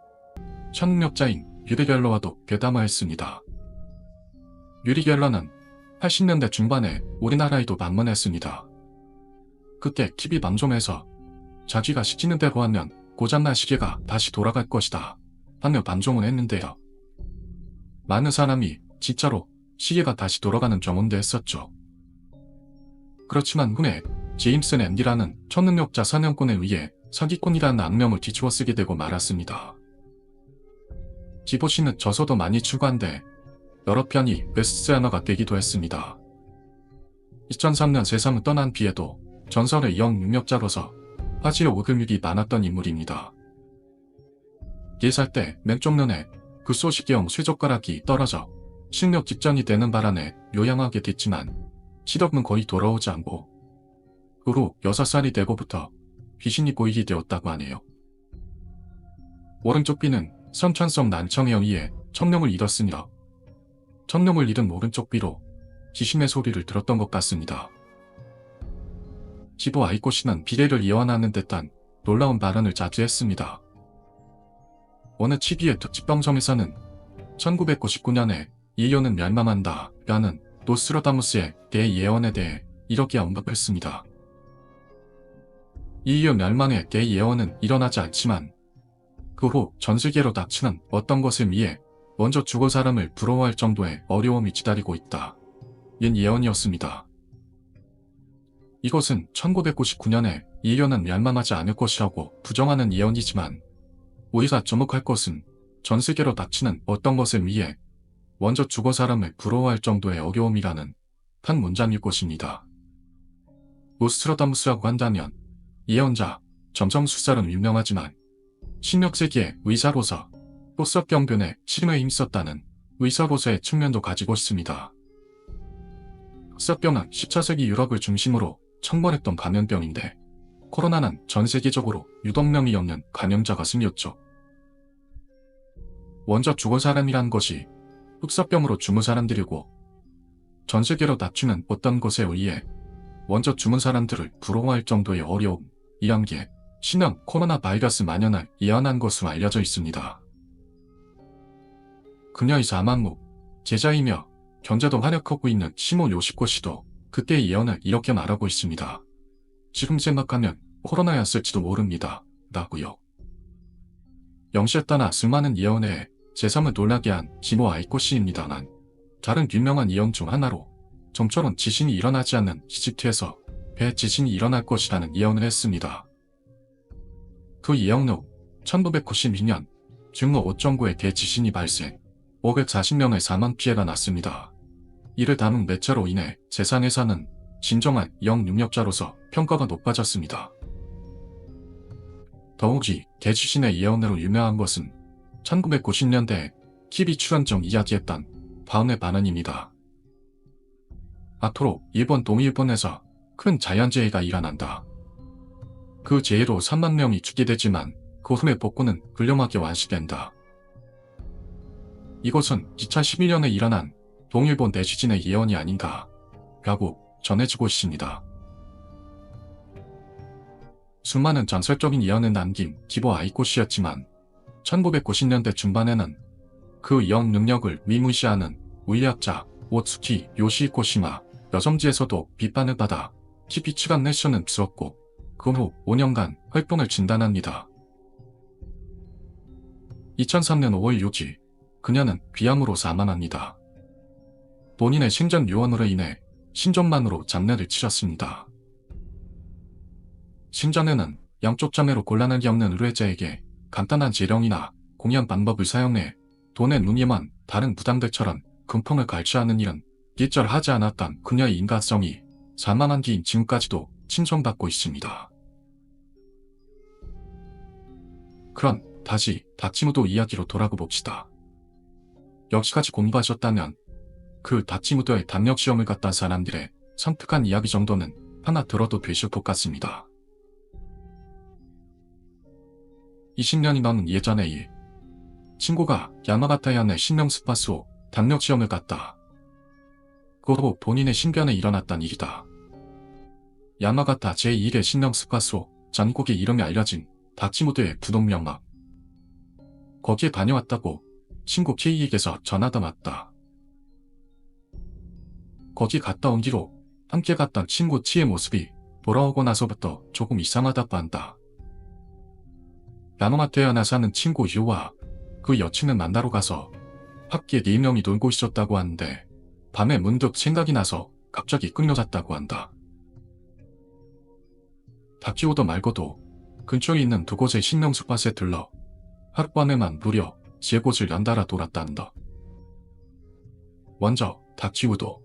천능력자인 유리겔러와도 괴담화했습니다. 유리겔러는 80년대 중반에 우리나라에도 방문했습니다. 그때 TV 방송에서 자기가 시키는 대로 하면 고장난 시계가 다시 돌아갈 것이다 하며 방송을 했는데요. 많은 사람이 진짜로 시계가 다시 돌아가는 경험도 했었죠. 그렇지만 후에 제임스 랜디라는 초능력자 사냥꾼에 의해 사기꾼이라는 악명을 뒤집어 쓰게 되고 말았습니다. 기보 씨는 저서도 많이 출간돼 여러 편이 베스트셀러가 되기도 했습니다. 2003년 세상을 떠난 뒤에도 전설의 영능력자로서 화제의 오금육이 많았던 인물입니다. 예살 때 맨쪽 눈에 굿소식경 쇠젓가락이 떨어져 실력 직전이 되는 바람에 요양하게 됐지만 시력은 거의 돌아오지 않고 그 후 6살이 되고부터 귀신이 보이게 되었다고 하네요. 오른쪽 귀는 선천성 난청에 의해 청력을 잃었으며 청력을 잃은 오른쪽 귀로 귀신의 소리를 들었던 것 같습니다. 기보 아이코 씨는 비례를 이어나는 듯한 놀라운 발언을 자주 했습니다. 어느 TV의 특집 방송에서는 1999년에 인류는 멸망한다 라는 노스트라다무스의 대예언에 대해 이렇게 언급했습니다. 인류 멸망의 대예언은 일어나지 않지만 그 후 전세계로 닥치는 어떤 것을 위해 먼저 죽은 사람을 부러워할 정도의 어려움이 기다리고 있다. 는 예언이었습니다. 이것은 1999년에 인류는 멸망하지 않을 것이라고 부정하는 예언이지만 우리가 주목할 것은 전세계로 닥치는 어떤 것을 위해 먼저 죽은 사람을 부러워할 정도의 어려움이라는 한 문장일 것입니다. 노스트라다무스라고 한다면 예언자, 점성술사는 유명하지만 신력세계의 의사로서 흑사병변에 치료에 힘썼다는 의사로서의 측면도 가지고 있습니다. 흑사병은 14세기 유럽을 중심으로 청번했던 감염병인데 코로나는 전 세계적으로 유독명이 없는 감염자가 생겼죠. 먼저 죽은 사람이란 것이 흑사병으로 죽은 사람들이고 전 세계로 닥치는 어떤 것에 의해 먼저 죽은 사람들을 부러워할 정도의 어려움, 이런 게 신형 코로나 바이러스 만연을 예언한 것으로 알려져 있습니다. 그녀의 사망 후 제자이며 경제도 활약하고 있는 시모 요시코 씨도 그때의 예언을 이렇게 말하고 있습니다. 지금 생각하면 코로나였을지도 모릅니다. 라고요. 영시에 따라 수많은 예언에 제3을 놀라게 한 기보 아이코 씨입니다만 다른 유명한 예언 중 하나로 좀처럼 지진이 일어나지 않는 이집트에서 대지진이 일어날 것이라는 예언을 했습니다. 그 예언 후 1992년 규모 5.9의 대지진이 발생, 540명의 사망 피해가 났습니다. 이를 담은 매체로 인해 세상에서는 진정한 영능력자로서 평가가 높아졌습니다. 더욱이 대지진의 예언으로 유명한 것은 1990년대에 TV 출연정 이야기했던 다음의 발언입니다. 앞으로 일본 동일본에서 큰 자연재해가 일어난다. 그 재해로 3만 명이 죽게 되지만 그 후에 복구는 훌륭하게 완수된다. 이것은 2011년에 일어난 동일본 대지진의 예언이 아닌가 라고 전해지고 있습니다. 수많은 전설적인 예언을 남긴 기보 아이코 씨였지만 1990년대 중반에는 그 영능력을 위무시하는 물리학자 오츠키 요시히코 시마 여성지에서도 비판을 받아 깊이 추간 내셔는 주었고 그 후 5년간 활동을 중단합니다. 2003년 5월 6일 그녀는 비암으로 사망합니다. 본인의 신전 요원으로 인해 신전만으로 장례를 치렀습니다. 신전에는 양쪽 자매로 곤란을 겪는 의뢰자에게 간단한 재령이나 공연 방법을 사용해 돈의 눈이만 다른 부당들처럼 금품을 갈취하는 일은 일절하지 않았던 그녀의 인간성이 사망한 뒤인 지금까지도 칭송받고 있습니다. 그럼 다시 다치무도 이야기로 돌아가 봅시다. 역시까지 공부하셨다면 그 다치무도의 담력시험을 갔던 사람들의 섬뜩한 이야기 정도는 하나 들어도 되실 것 같습니다. 20년이 넘은 예전의 일. 친구가 야마가타현의 신명 스파스호 담력시험을 갔다. 그 후 본인의 신변에 일어났던 일이다. 야마가타 제2의 신명 스파스호 전국의 이름이 알려진 다치무도의 부동명막. 거기에 다녀왔다고 친구 K에게서 전화가 왔다. 거기 갔다 온 뒤로 함께 갔던 친구 T의 모습이 돌아오고 나서부터 조금 이상하다고 한다. 야마가타현에 사는 친구 U와 그 여친을 만나러 가서 밖에 4명이 놀고 있었다고 하는데 밤에 문득 생각이 나서 갑자기 끌려갔다고 한다. 다치오도 말고도 근처에 있는 두 곳의 신명스팟에 들러 하룻밤에만 무려 3곳을 연달아 돌았단다. 먼저 다치우도.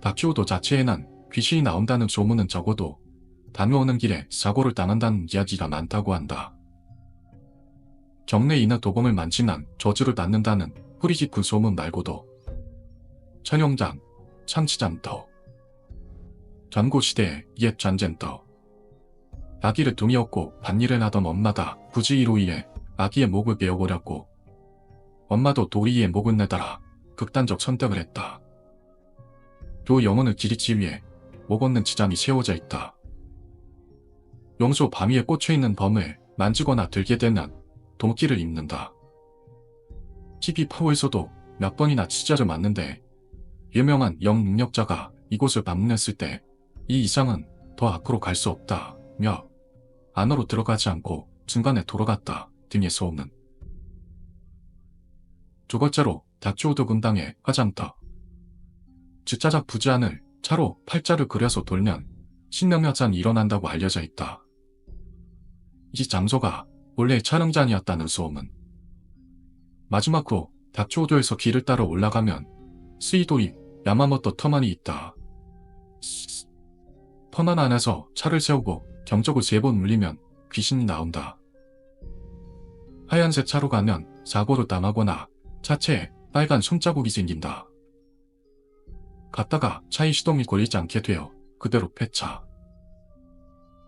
다치우도 자체에는 귀신이 나온다는 소문은 적어도 다녀오는 길에 사고를 당한다는 이야기가 많다고 한다. 경내에 있는 도범을 만지면 저주를 받는다는 뿌리깊은 소문 말고도 천영장, 참치장터, 전고시대의 옛 전쟁터, 아기를 둥이 업고 밭일을 하던 엄마가 부지의로 인해 아기의 목을 베어버렸고 엄마도 도리의 목을 내달아 극단적 선택을 했다. 그 영혼을 기리기 위해 목 없는 지장이 세워져 있다. 용소 바위에 꽂혀있는 범을 만지거나 들게 되면 도끼를 입는다. TV4에서도 몇 번이나 치자를 맞는데 유명한 영능력자가 이곳을 방문했을 때 이 이상은 더 앞으로 갈 수 없다며 안으로 들어가지 않고 중간에 돌아갔다 등의 소문. 두 번째로 다치오도 근당의 화장터. 주차장 부지안을 차로 팔자를 그려서 돌면 신명야장이 일어난다고 알려져 있다. 이 장소가 원래 촬영장이었다는 소문. 마지막으로 다치오도에서 길을 따라 올라가면 스이도이 야마모토 터만이 있다. 터만 안에서 차를 세우고 경적을 3번 울리면 귀신이 나온다. 하얀색 차로 가면 사고를 당하거나 차체에 빨간 손자국이 생긴다. 갔다가 차의 시동이 걸리지 않게 되어 그대로 폐차.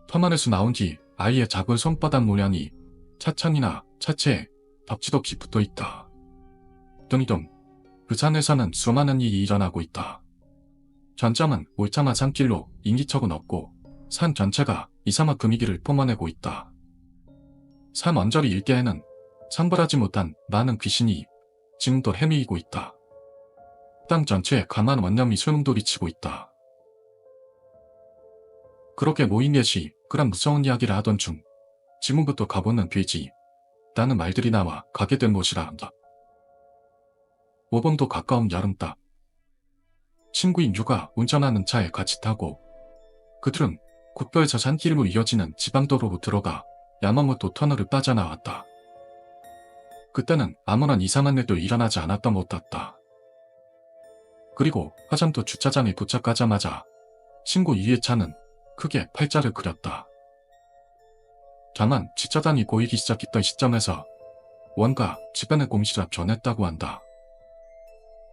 터만에서 나온 뒤 아이의 작은 손바닥 모양이 차창이나 차체에 덕지덕지 붙어있다. 등등 그 산에서는 수많은 일이 일어나고 있다. 전장은 울창한 산길로 인기척은 없고 산 전체가 이상한 금이기를 뿜어내고 있다. 산 언저리 일대에는 상벌하지 못한 많은 귀신이 지금도 헤매이고 있다. 땅 전체에 강한 원념이 소용돌이치고 있다. 그렇게 모인 넷이 그런 무서운 이야기를 하던 중 지금부터 가보는 되지 라는 말들이 나와 가게 된 곳이라 한다. 5번도 가까운 여름딱. 친구인 유가 운전하는 차에 같이 타고 그들은 국도에서 산길로 이어지는 지방도로로 들어가 야마모토 터널을 빠져나왔다. 그때는 아무런 이상한 일도 일어나지 않았던 것 같다. 그리고 화장도 주차장에 도착하자마자 신고 2의 차는 크게 팔자를 그렸다. 다만 주차장이 보이기 시작했던 시점에서 원가 주변의 공시가 변했다고 한다.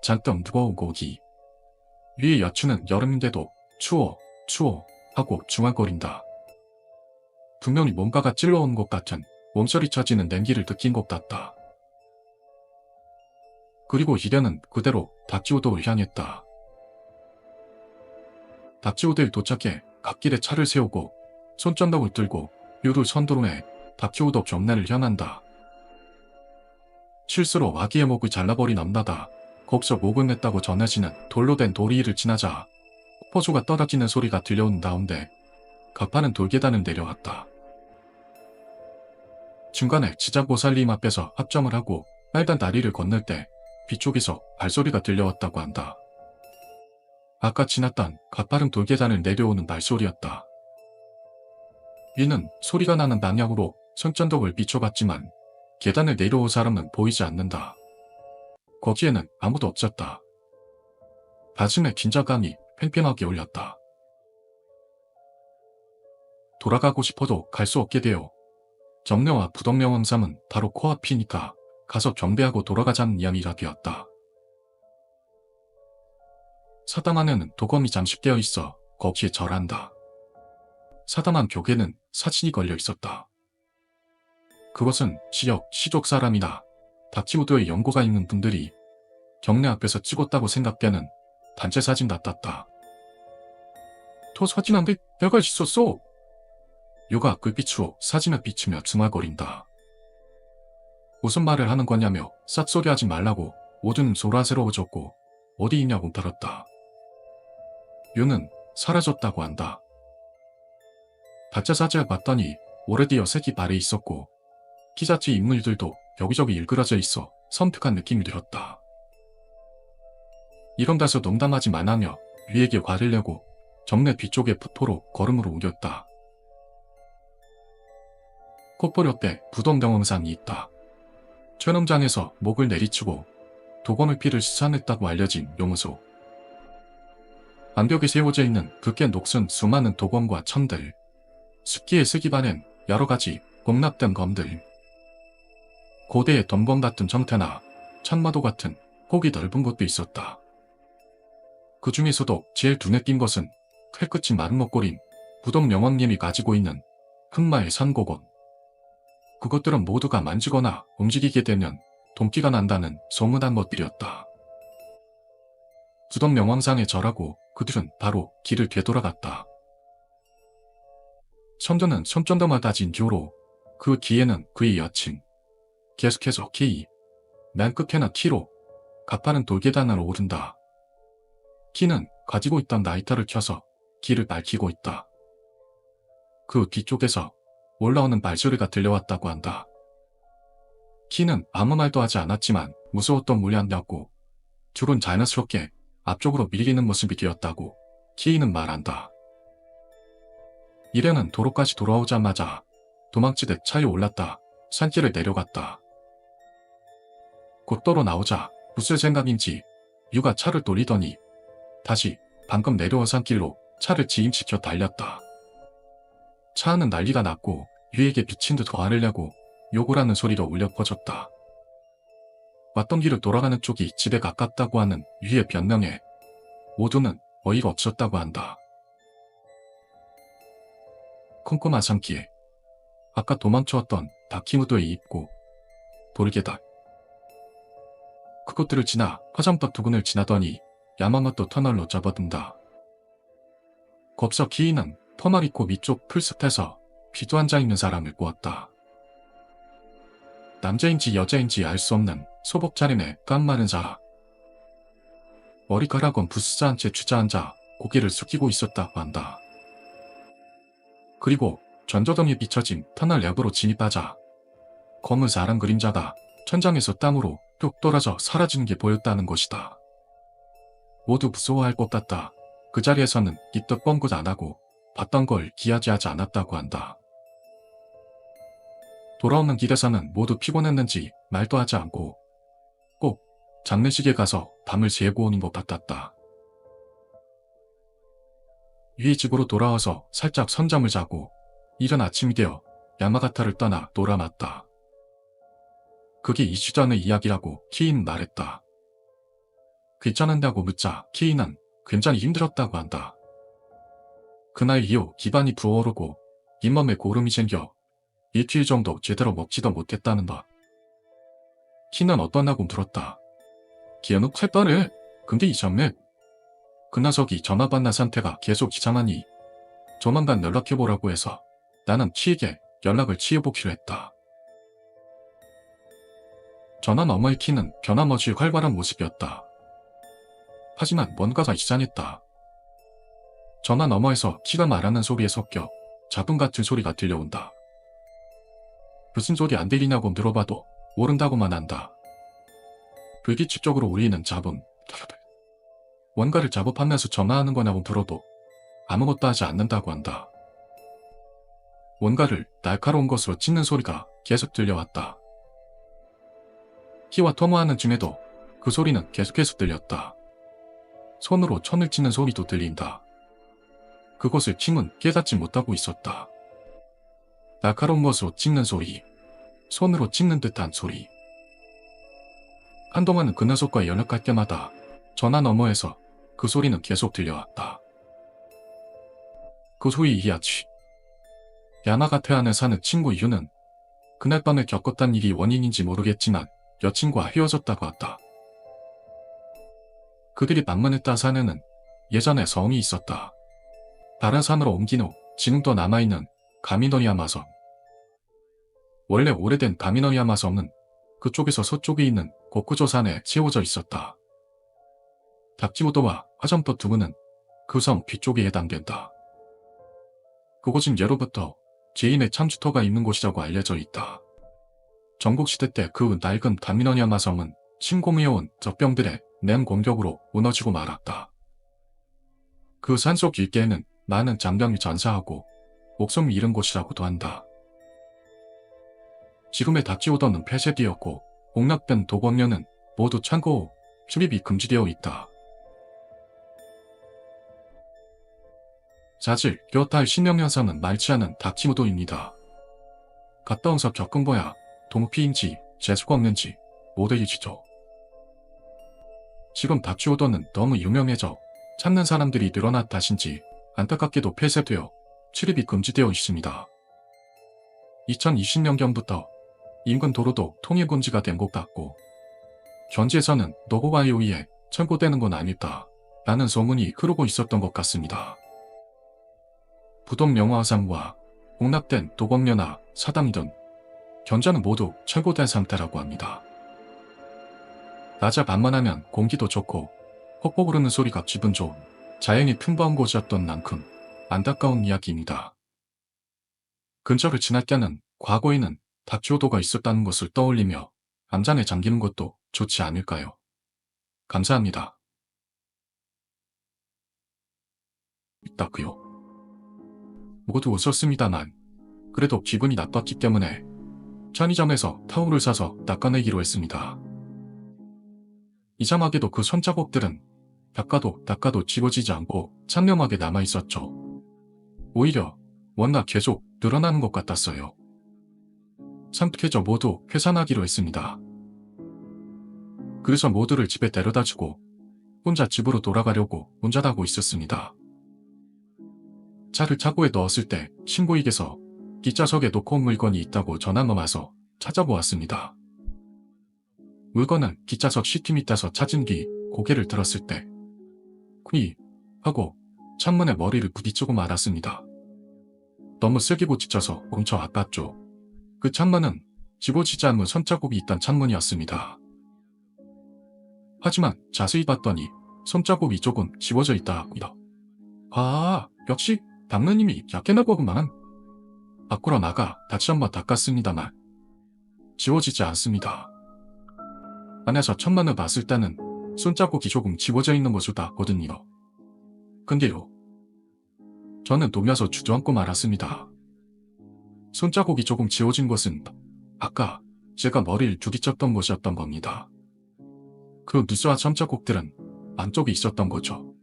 잔뜩 무거운 오기. 위의 여추는 여름인데도 추워 하고 중얼거린다. 분명히 뭔가가 찔러온 것 같은 몸서리 쳐지는 냉기를 느낀 것 같다. 그리고 이련은 그대로 다치오도를 향했다. 다치오도에 도착해 갓길에 차를 세우고 손전등을 들고 유로 선도로에 다치오도 경내를 향한다. 실수로 아기의 목을 잘라버린 엄마다 거기서 목을 냈다고 전해지는 돌로 된 도리를 지나자 포수가 떨어지는 소리가 들려온 가운데 가파른 돌계단을 내려왔다. 중간에 지장보살님 앞에서 합정을 하고 빨간 다리를 건널 때 뒤쪽에서 발소리가 들려왔다고 한다. 아까 지났던 가파른 돌계단을 내려오는 발소리였다. 이는 소리가 나는 방향으로 손전등을 비춰봤지만 계단을 내려온 사람은 보이지 않는다. 거기에는 아무도 없었다. 가슴에 긴장감이 팽팽하게 올렸다. 돌아가고 싶어도 갈 수 없게 되어 정려와 부덕명왕삼은 바로 코앞이니까 가서 경배하고 돌아가자는 이야기가 사당 안에는 도검이 잠식되어 있어 거기에 절한다. 사당안 벽에는 사진이 걸려 있었다. 그것은 지역 시족 사람이나 다치우도에 연고가 있는 분들이 경내 앞에서 찍었다고 생각되는 단체 사진 같았다. 저 사진 안에 내가 있었어. 요가 불빛으로 사진을 비추며 중얼거린다. 무슨 말을 하는 거냐며 싹소리 하지 말라고 모두는 소란스러워졌고 어디 있냐고 물었다. 요는 사라졌다고 한다. 단체 사진을 봤더니 오래되어 색이 발에 있었고 키자치 인물들도 여기저기 일그러져 있어 섬뜩한 느낌이 들었다. 이런 데서 농담하지 말라며 위에게 화를 내고 정내 뒤쪽에 푸토로 걸음으로 옮겼다. 콧볼 옆에 부동경험상이 있다. 촬영장에서 목을 내리치고 도검의 피를 수산했다고 알려진 용무소. 암벽에 세워져 있는 붉게 녹슨 수많은 도검과 천들. 습기에 쓰기반엔 여러가지 공납된 검들. 고대의 덤검 같은 정태나 천마도 같은 폭이 넓은 곳도 있었다. 그 중에서도 제일 눈에 띈 것은 칼끝이 마른 목걸인 부덕명왕님이 가지고 있는 흑마의 산고검. 그것들은 모두가 만지거나 움직이게 되면 돈기가 난다는 소문난 것들이었다. 부덕명왕상에 절하고 그들은 바로 길을 되돌아갔다. 선조는 손전등을 다진 뒤로 그 뒤에는 그의 여친. 계속해서 키, 맨 끝에나 키로 가파른 돌계단을 오른다. 키는 가지고 있던 라이터를 켜서 길을 밝히고 있다. 그 뒤쪽에서 올라오는 발소리가 들려왔다고 한다. 키는 아무 말도 하지 않았지만 무서웠던 모양이었고 줄은 자연스럽게 앞쪽으로 밀리는 모습이 되었다고 키는 말한다. 이래는 도로까지 돌아오자마자 도망치듯 차에 올랐다 산길을 내려갔다. 곧도로 나오자 무슨 생각인지 유가 차를 돌리더니 다시 방금 내려온 산길로 차를 지임시켜 달렸다. 차 안은 난리가 났고 유에게 미친 듯 화를 내고 욕을 하는 소리로 울려 퍼졌다. 왔던 길을 돌아가는 쪽이 집에 가깝다고 하는 유의 변명에 모두는 어이가 없었다고 한다. 컴컴한 산길. 아까 도망쳐왔던 다키무도에 입고 돌계단. 그곳들을 지나 화장터 두근을 지나더니 야마모토 터널로 접어든다. 거기서 키이는 터널이코 위쪽 풀숲에서 비도 앉아있는 사람을 보았다. 남자인지 여자인지 알 수 없는 소복 차림의 깜마른 사람. 머리카락은 부스스한 채 주저앉아 고개를 숙이고 있었다고 한다. 그리고 전조등이 비춰진 터널 옆으로 진입하자 검은 사람 그림자가 천장에서 땀으로 뚝 떨어져 사라지는 게 보였다는 것이다. 모두 무서워할 것 같다. 그 자리에서는 입도 뻥긋 안 하고 봤던 걸 기하지 않았다고 한다. 돌아오는 길에서는 모두 피곤했는지 말도 하지 않고 꼭 장례식에 가서 밤을 새고 오는 것 같았다. 유이 집으로 돌아와서 살짝 선잠을 자고 이른 아침이 되어 야마가타를 떠나 돌아왔다. 그게 2주 전의 이야기라고 키이는 말했다. 괜찮은다고 묻자 키이는 굉장히 힘들었다고 한다. 그날 이후 기반이 부어오르고 잇몸에 고름이 생겨 일주일 정도 제대로 먹지도 못했다는다. 키는 어떠냐고 물었다. 기어는 칼빠래. 근데 이참에 그 녀석이 전화 받는 상태가 계속 이상하니 조만간 연락해보라고 해서 나는 키에게 연락을 취해보기로 했다. 전화 너머의 키는 변함없이 활발한 모습이었다. 하지만 뭔가가 이상했다. 전화 너머에서 키가 말하는 소리에 섞여 잡음 같은 소리가 들려온다. 무슨 소리 안 들리냐고 물어봐도 모른다고만 한다. 불규칙적으로 울리는 잡음. 뭔가를 작업하면서 전화하는 거냐고 물어도 아무것도 하지 않는다고 한다. 뭔가를 날카로운 것으로 찢는 소리가 계속 들려왔다. 키와 통화하는 중에도 그 소리는 계속해서 들렸다. 손으로 천을 찢는 소리도 들린다. 그것을 킴은 깨닫지 못하고 있었다. 날카로운 것으로 찢는 소리, 손으로 찢는 듯한 소리. 한동안은 그 녀석과 연락할 때마다 전화 너머에서 그 소리는 계속 들려왔다. 그 소리 이야치. 야마가타 안에 사는 친구 유는 그날 밤에 겪었던 일이 원인인지 모르겠지만 여친과 헤어졌다고 했다. 그들이 방문했던 산에는 예전에 섬이 있었다. 다른 산으로 옮긴 후 지금도 남아있는 가미노야마 섬. 원래 오래된 가미노야마 섬은 그쪽에서 서쪽에 있는 고쿠조 산에 채워져 있었다. 닥치우도와 화점터 두부는 그 섬 뒤쪽에 해당된다. 그곳은 예로부터 제인의 참주터가 있는 곳이라고 알려져 있다. 전국시대 때 그 낡은 가미노야마 섬은 침공해온 적병들의 맹 공격으로 무너지고 말았다. 그 산속 일대에는 많은 장병이 전사하고 목숨을 잃은 곳이라고도 한다. 지금의 닥치오더는 폐쇄되었고 공락된 도범면은 모두 창고 후 출입이 금지되어 있다. 사실 뼈탈 신명현상은 많지 않은 닥치오도입니다. 갔다 온서 겪은 거야 동피인지 재수가 없는지 모두 일치죠. 지금 닥치오더는 너무 유명해져 찾는 사람들이 늘어났 탓인지 안타깝게도 폐쇄되어 출입이 금지되어 있습니다. 2020년경부터 인근 도로도 통일금지가 된 것 같고 현지에서는 노고바에 의해 철거되는 건 아니다 라는 소문이 흐르고 있었던 것 같습니다. 부동명화상과 공락된 도검면화, 사당 등 현장은 모두 철거된 상태라고 합니다. 낮에 밤만 하면 공기도 좋고 퍽퍽 오르는 소리가 기분 좋은 자연이 풍부한 곳이었던 만큼 안타까운 이야기입니다. 근처를 지날 때는 과거에는 닥치오도가 있었다는 것을 떠올리며 암장에 잠기는 것도 좋지 않을까요? 감사합니다. 있다고요. 모두 웃었습니다만 그래도 기분이 나빴기 때문에 편의점에서 타올을 사서 닦아내기로 했습니다. 이상하게도 그 손자국들은 닦아도 지워지지 않고 찬명하게 남아있었죠. 오히려 뭔가 계속 늘어나는 것 같았어요. 상쾌해져 모두 회산하기로 했습니다. 그래서 모두를 집에 데려다주고 혼자 집으로 돌아가려고 운전하고 있었습니다. 차를 차고에 넣었을 때 신고익에서 뒷좌석에 놓고 온 물건이 있다고 전화가 와서 찾아보았습니다. 물건은 뒷좌석 시트 밑에서 찾은 뒤 고개를 들었을 때 퀴 하고 창문에 머리를 부딪히고 말았습니다. 너무 세게 부딪혀서 엄청 아팠죠. 그 창문은 집어지지 않은 손자국이 있던 창문이었습니다. 하지만 자세히 봤더니 손자국이 조금 지워져 있다고요. 아, 역시 당느님이 약해나 보구만. 밖으로 나가 다시 한번 닦았습니다만 지워지지 않습니다. 안에서 천만을 봤을 때는 손자국이 조금 지워져 있는 것으로 봤거든요. 근데요, 저는 놀라서 주저앉고 말았습니다. 손자국이 조금 지워진 곳은 아까 제가 머리를 두기쳤던 곳이었던 겁니다. 그 누수와 손자국들은 안쪽에 있었던 거죠.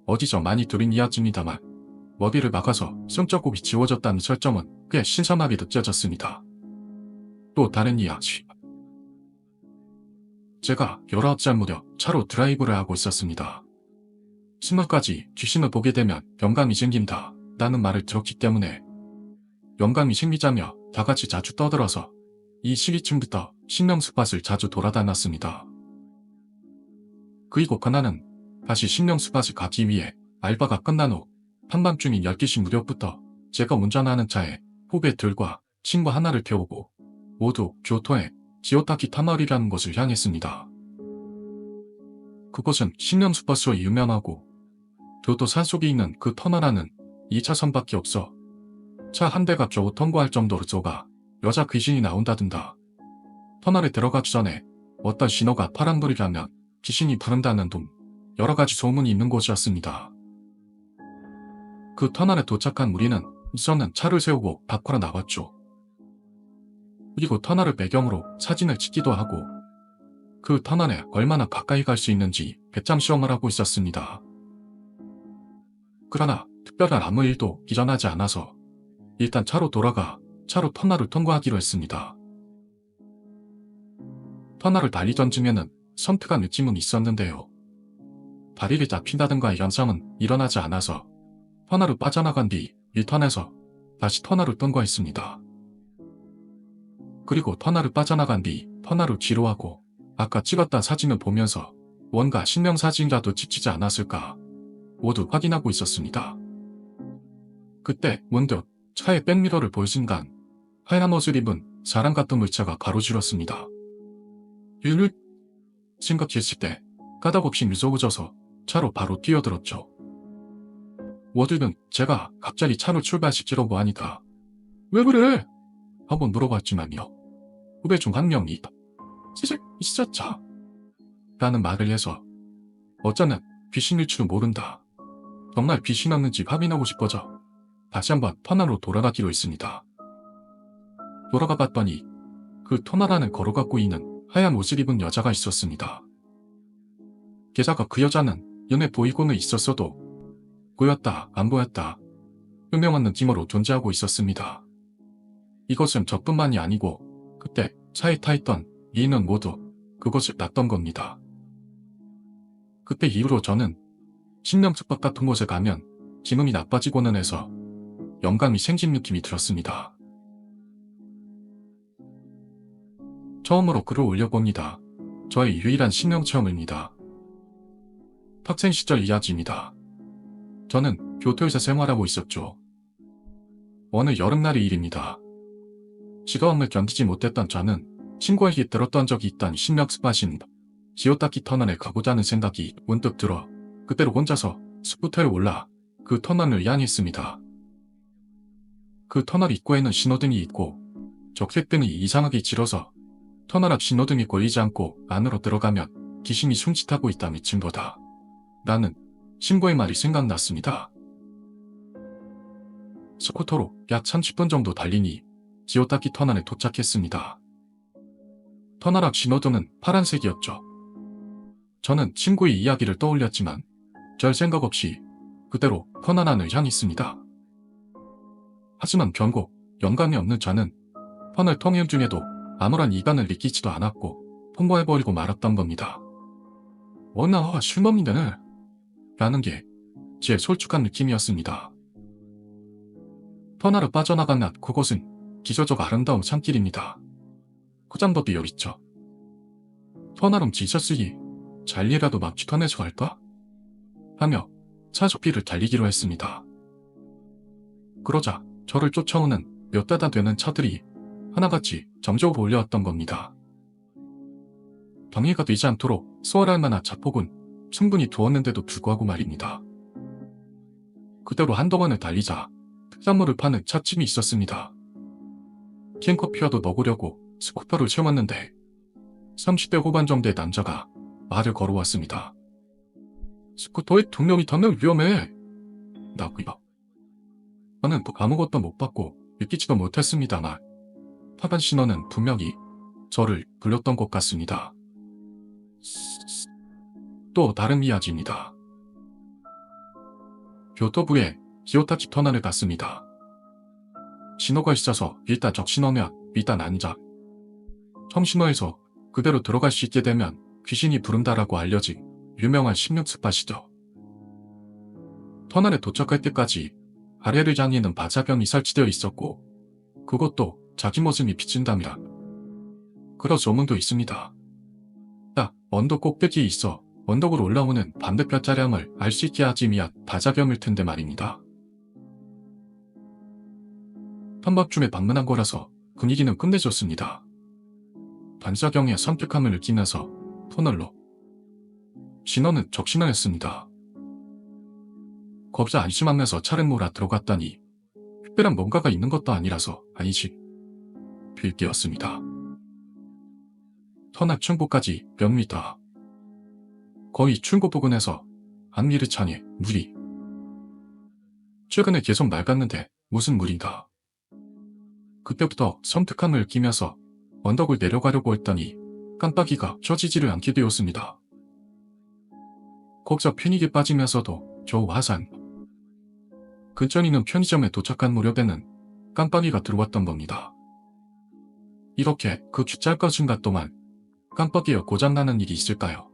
어디서 많이 들은 이야기입니다만 머리를 막아서 손자국이 지워졌다는 설정은 꽤 신선하게 느껴졌습니다. 또 다른 이야기. 제가 19살 무렵 차로 드라이브를 하고 있었습니다. 신호까지 귀신을 보게 되면 영감이 생긴다 라는 말을 들었기 때문에 영감이 생기자며 다같이 자주 떠들어서 이 시기쯤부터 신명수밭을 자주 돌아다녔습니다. 그리고 그날은 다시 신명수밭을 가기 위해 알바가 끝난 후 한밤중인 12시 무렵부터 제가 운전하는 차에 후배들과 친구 하나를 태우고 모두 교토의 지오타키 타마리라는 곳을 향했습니다. 그곳은 신명수밭으로 유명하고 교토 산속에 있는 그 터널 안은 2차선밖에 없어 차 한 대가 겨우 통과할 정도로 좁아 여자 귀신이 나온다든가 터널에 들어가기 전에 어떤 신호가 파란불이라면 귀신이 부른다는 등 여러가지 소문이 있는 곳이었습니다. 그 터널에 도착한 우리는 우선은 차를 세우고 밖으로 나왔죠. 그리고 터널을 배경으로 사진을 찍기도 하고 그 터널에 얼마나 가까이 갈 수 있는지 배짱 시험을 하고 있었습니다. 그러나 특별한 아무 일도 일어나지 않아서 일단 차로 돌아가 차로 터널을 통과하기로 했습니다. 터널을 달리던 중에는 선트가 느낌은 있었는데요. 다리를 잡힌다든가 현상은 일어나지 않아서 터널을 빠져나간 뒤 유턴해서 다시 터널을 통과했습니다. 그리고 터널을 빠져나간 뒤 터널을 뒤로 하고 아까 찍었던 사진을 보면서 뭔가 신명사진이라도 찍히지 않았을까 모두 확인하고 있었습니다. 그때 문득 차의 백미러를 볼 순간 하얀 옷을 입은 사람 같은 물체가 가로질렀습니다. 유를 생각했을 때 까닭없이 무서워져서 차로 바로 뛰어들었죠. 모두는 제가 갑자기 차를 출발시키려고 하니까 왜 그래? 한번 물어봤지만요. 후배 중 한 명이 있었자 라는 말을 해서 어쩌면 귀신일 줄 모른다. 정말 귀신 없는지 확인하고 싶어져 다시 한번 터널로 돌아가기로 했습니다. 돌아가 봤더니 그 터널 안을 걸어가고 있는 하얀 옷을 입은 여자가 있었습니다. 게다가 그 여자는 눈에 보이고는 있었어도 보였다 안 보였다 분명한 느낌으로 존재하고 있었습니다. 이것은 저뿐만이 아니고 그때 차에 타있던 이인은 모두 그것을 봤던 겁니다. 그때 이후로 저는 신명특박 같은 곳에 가면 기분이 나빠지고는 해서 영감이 생긴 느낌이 들었습니다. 처음으로 글을 올려봅니다. 저의 유일한 신명체험입니다. 학생 시절 이야기입니다. 저는 교토에서 생활하고 있었죠. 어느 여름날의 일입니다. 지겨움을 견디지 못했던 저는 친구에게 들었던 적이 있던 신명스팟인 지오타키 터널에 가고자 하는 생각이 문득 들어 그때로 혼자서 스쿠터에 올라 그 터널을 향했습니다. 그 터널 입구에는 신호등이 있고 적색등이 이상하게 질어서 터널 앞 신호등이 보이지 않고 안으로 들어가면 귀신이 숨짓하고 있다는 증거다. 라는 신고의 말이 생각났습니다. 스쿠터로 약 30분 정도 달리니 지오타키 터널에 도착했습니다. 터널 앞 신호등은 파란색이었죠. 저는 친구의 이야기를 떠올렸지만 별 생각 없이 그대로 터널 안을 향했습니다. 하지만 결국 영감이 없는 저는 터널 통행 중에도 아무런 이간을 느끼지도 않았고 통과해버리고 말았던 겁니다. 나 실망이네 라는 게 제 솔직한 느낌이었습니다. 터널을 빠져나간 낮 그곳은 기저적 아름다운 산길입니다. 포장법이 여있죠. 터널은 지쳤으니 잘리라도 막히 터내서 갈까? 하며 차속비를 달리기로 했습니다. 그러자 저를 쫓아오는 몇 대다 되는 차들이 하나같이 점적으로 올려왔던 겁니다. 방해가 되지 않도록 수월할 만한 자폭은 충분히 두었는데도 불구하고 말입니다. 그대로 한동안을 달리자 특산물을 파는 차집이 있었습니다. 캔커피라도 먹으려고 스쿠터를 세웠는데 30대 후반 정도의 남자가 말을 걸어왔습니다. 스쿠터에 두 명이 타면 위험해. 나구이바. 저는 아무것도 못 봤고 느끼지도 못했습니다만 하반 신호는 분명히 저를 불렀던 것 같습니다. 또 다른 이야기입니다. 교토부에 기요타치 터널을 갔습니다. 신호가 있어서 일단 적신호면 일단 아니자. 청신호에서 그대로 들어갈 수 있게 되면 귀신이 부른다라고 알려진 유명한 16스팟이죠. 터널에 도착할 때까지 아래를 향해는 바자병이 설치되어 있었고 그것도 자기 모습이 비친답니다. 그런 소문도 있습니다. 딱 언덕 꼭대기에 있어 언덕으로 올라오는 반대편 차량을 알 수 있게 하기 위한 바자병일 텐데 말입니다. 한밤중에 방문한 거라서 분위기는 끝내줬습니다. 반사경의 선택함을 느끼면서 터널로 신호는 적신호였습니다. 겁이 안심하면서 차를 몰아 들어갔다니 특별한 뭔가가 있는 것도 아니라서 아니지 빌게였습니다. 터널 충고까지 몇 미터. 거의 충고 부근에서 안미르찬에 물이. 최근에 계속 맑았는데 무슨 물인가. 그때부터 섬뜩함을 느끼면서 언덕을 내려가려고 했더니 깜빡이가 켜지지를 않게 되었습니다. 거기서 패닉에 빠지면서도 저 화산. 근처에 있는 편의점에 도착한 무렵에는 깜빡이가 들어왔던 겁니다. 이렇게 그 짧은 순간 동안 깜빡이가 고장나는 일이 있을까요?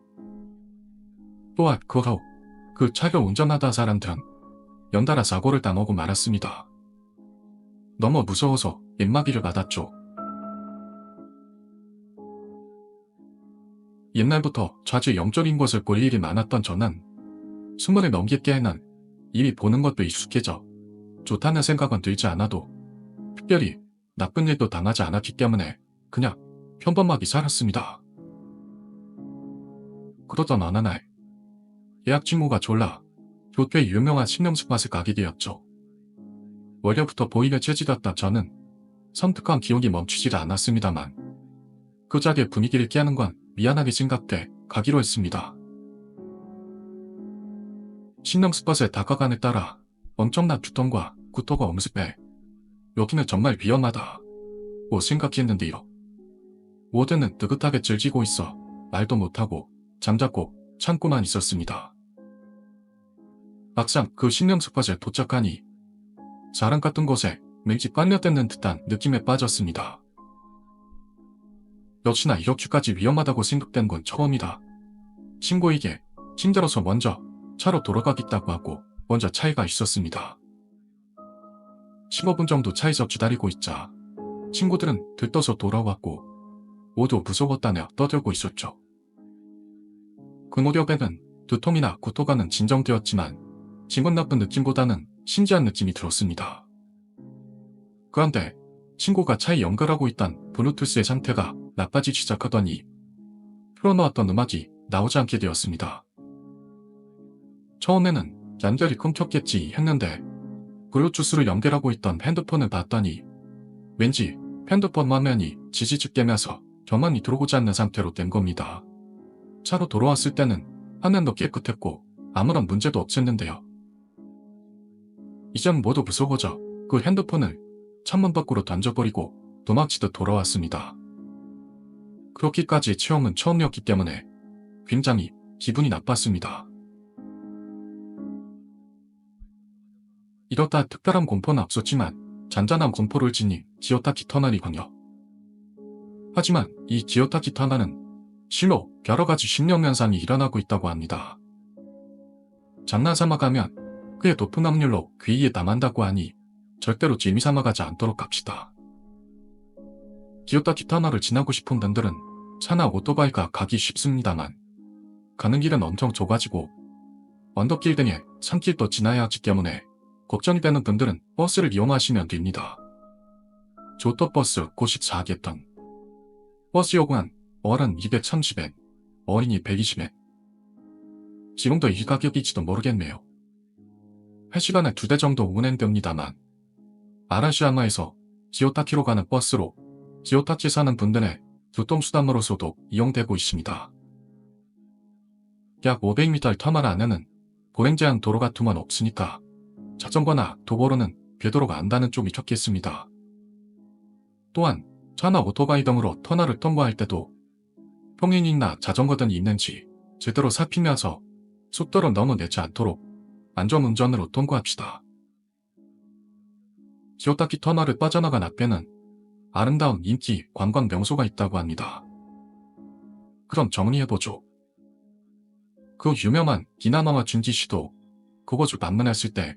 또한 그 후 그 차를 운전하던 사람들은 연달아 사고를 당하고 말았습니다. 너무 무서워서 엠마비를 받았죠. 옛날부터 자주 영적인 것을 볼 일이 많았던 저는 20을 넘기게에는 이미 보는 것도 익숙해져 좋다는 생각은 들지 않아도 특별히 나쁜 일도 당하지 않았기 때문에 그냥 평범하게 살았습니다. 그러던 어느 날 예약 친구가 졸라 교토의 유명한 신념스팟을 가게 되었죠. 월요부터 보이며 채지었던 저는 섬뜩한 기억이 멈추지 않았습니다만 그 자리의 분위기를 깨는 건 미안하게 생각돼 가기로 했습니다. 신념스팟에 다가간에 따라 엄청난 두통과 구토가 엄습해 여기는 정말 위험하다고 생각했는데요. 모두는 느긋하게 즐기고 있어 말도 못하고 잠자고 참고만 있었습니다. 막상 그 신념스팟에 도착하니 자랑 같은 곳에 왠지 빨려뜯는 듯한 느낌에 빠졌습니다. 역시나 이렇게까지 위험하다고 생각된 건 처음이다. 친구에게 친절어서 먼저 차로 돌아가겠다고 하고 먼저 차에가 있었습니다. 15분 정도 차에서 기다리고 있자 친구들은 들떠서 돌아왔고 모두 무서웠다며 떠들고 있었죠. 그 무렵에는 두통이나 구토가는 진정되었지만 기분 나쁜 느낌보다는 신기한 느낌이 들었습니다. 그런데 친구가 차에 연결하고 있던 블루투스의 상태가 나빠지기 시작하더니 틀어놓았던 음악이 나오지 않게 되었습니다. 처음에는 연결이 끊겼겠지 했는데 블루투스를 연결하고 있던 핸드폰을 봤더니 왠지 핸드폰 화면이 지지직 대면서 전원이 들어오지 않는 상태로 된 겁니다. 차로 돌아왔을 때는 화면도 깨끗했고 아무런 문제도 없었는데요. 이젠 모두 무서워져 그 핸드폰을 창문 밖으로 던져버리고 도망치듯 돌아왔습니다. 그렇게까지의 체험은 처음이었기 때문에 굉장히 기분이 나빴습니다. 이렇다 특별한 공포는 없었지만 잔잔한 공포를 지닌 기요타치 터널이군요. 하지만 이 기요타치 터널은 실로 여러가지 심령 현상이 일어나고 있다고 합니다. 장난삼아 가면 꽤 높은 확률로 귀에 남한다고 하니 절대로 재미삼아 가지 않도록 합시다. 기요타치 터널을 지나고 싶은 분들은 차나 오토바이가 가기 쉽습니다만 가는 길은 엄청 좁아지고 언덕길 등의 산길도 지나야 하기 때문에 걱정이 되는 분들은 버스를 이용하시면 됩니다. 조토버스 94개ton 버스 요금은 어른 230엔, 어린이 120엔. 지금도 이 가격일지도 모르겠네요. 1시간에 2대 정도 운행됩니다만 아라시야마에서 기요타키로 가는 버스로 기요타치 사는 분들의 교통수단으로서도 이용되고 있습니다. 약 500m 터널 안에는 보행제한 도로 같은 건 없으니까 자전거나 도보로는 궤도로가 안다는 쪽이 좋겠습니다. 또한 차나 오토바이 등으로 터널을 통과할 때도 평행이나 자전거등이 있는지 제대로 살피면서 속도를 너무 내지 않도록 안전운전으로 통과합시다. 지오타키 터널을 빠져나간 앞에는 아름다운 인기 관광 명소가 있다고 합니다. 그럼 정리해보죠. 그 유명한 이나마와 준지시도 그곳을 방문했을 때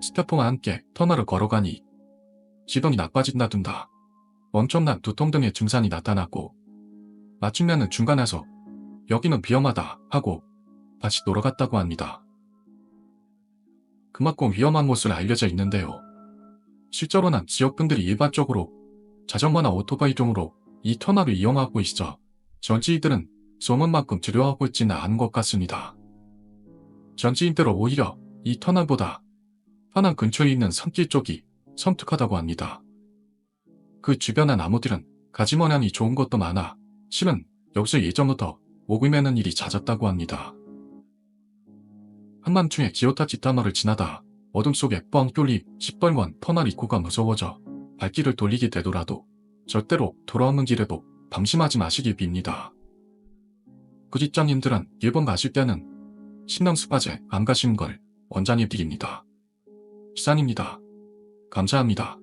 스태프와 함께 터널을 걸어가니 기분이 나빠진다든가 엄청난 두통 등의 증상이 나타났고 마침내는 중간에서 여기는 위험하다 하고 다시 돌아갔다고 합니다. 그만큼 위험한 곳으로 알려져 있는데요. 실제로는 지역분들이 일반적으로 자전거나 오토바이 등으로 이 터널을 이용하고 있어 전지인들은 소문만큼 두려워하고 있지는 않은 것 같습니다. 전지인들은 오히려 이 터널보다 터널 근처에 있는 산길 쪽이 섬뜩하다고 합니다. 그 주변의 나무들은 가지 모양이 좋은 것도 많아 실은 여기서 예전부터 목을 매는 일이 잦았다고 합니다. 한밤중에 지오타치 터널을 지나다 어둠 속에 뻥 뚫린 시뻘건 터널 입구가 무서워져 발길을 돌리게 되더라도 절대로 돌아오는 길에도 방심하지 마시길 빕니다. 구직장님들은 일본 가실 때는 신령 스파제 안 가시는 걸 원장해 드립니다. 시상입니다. 감사합니다.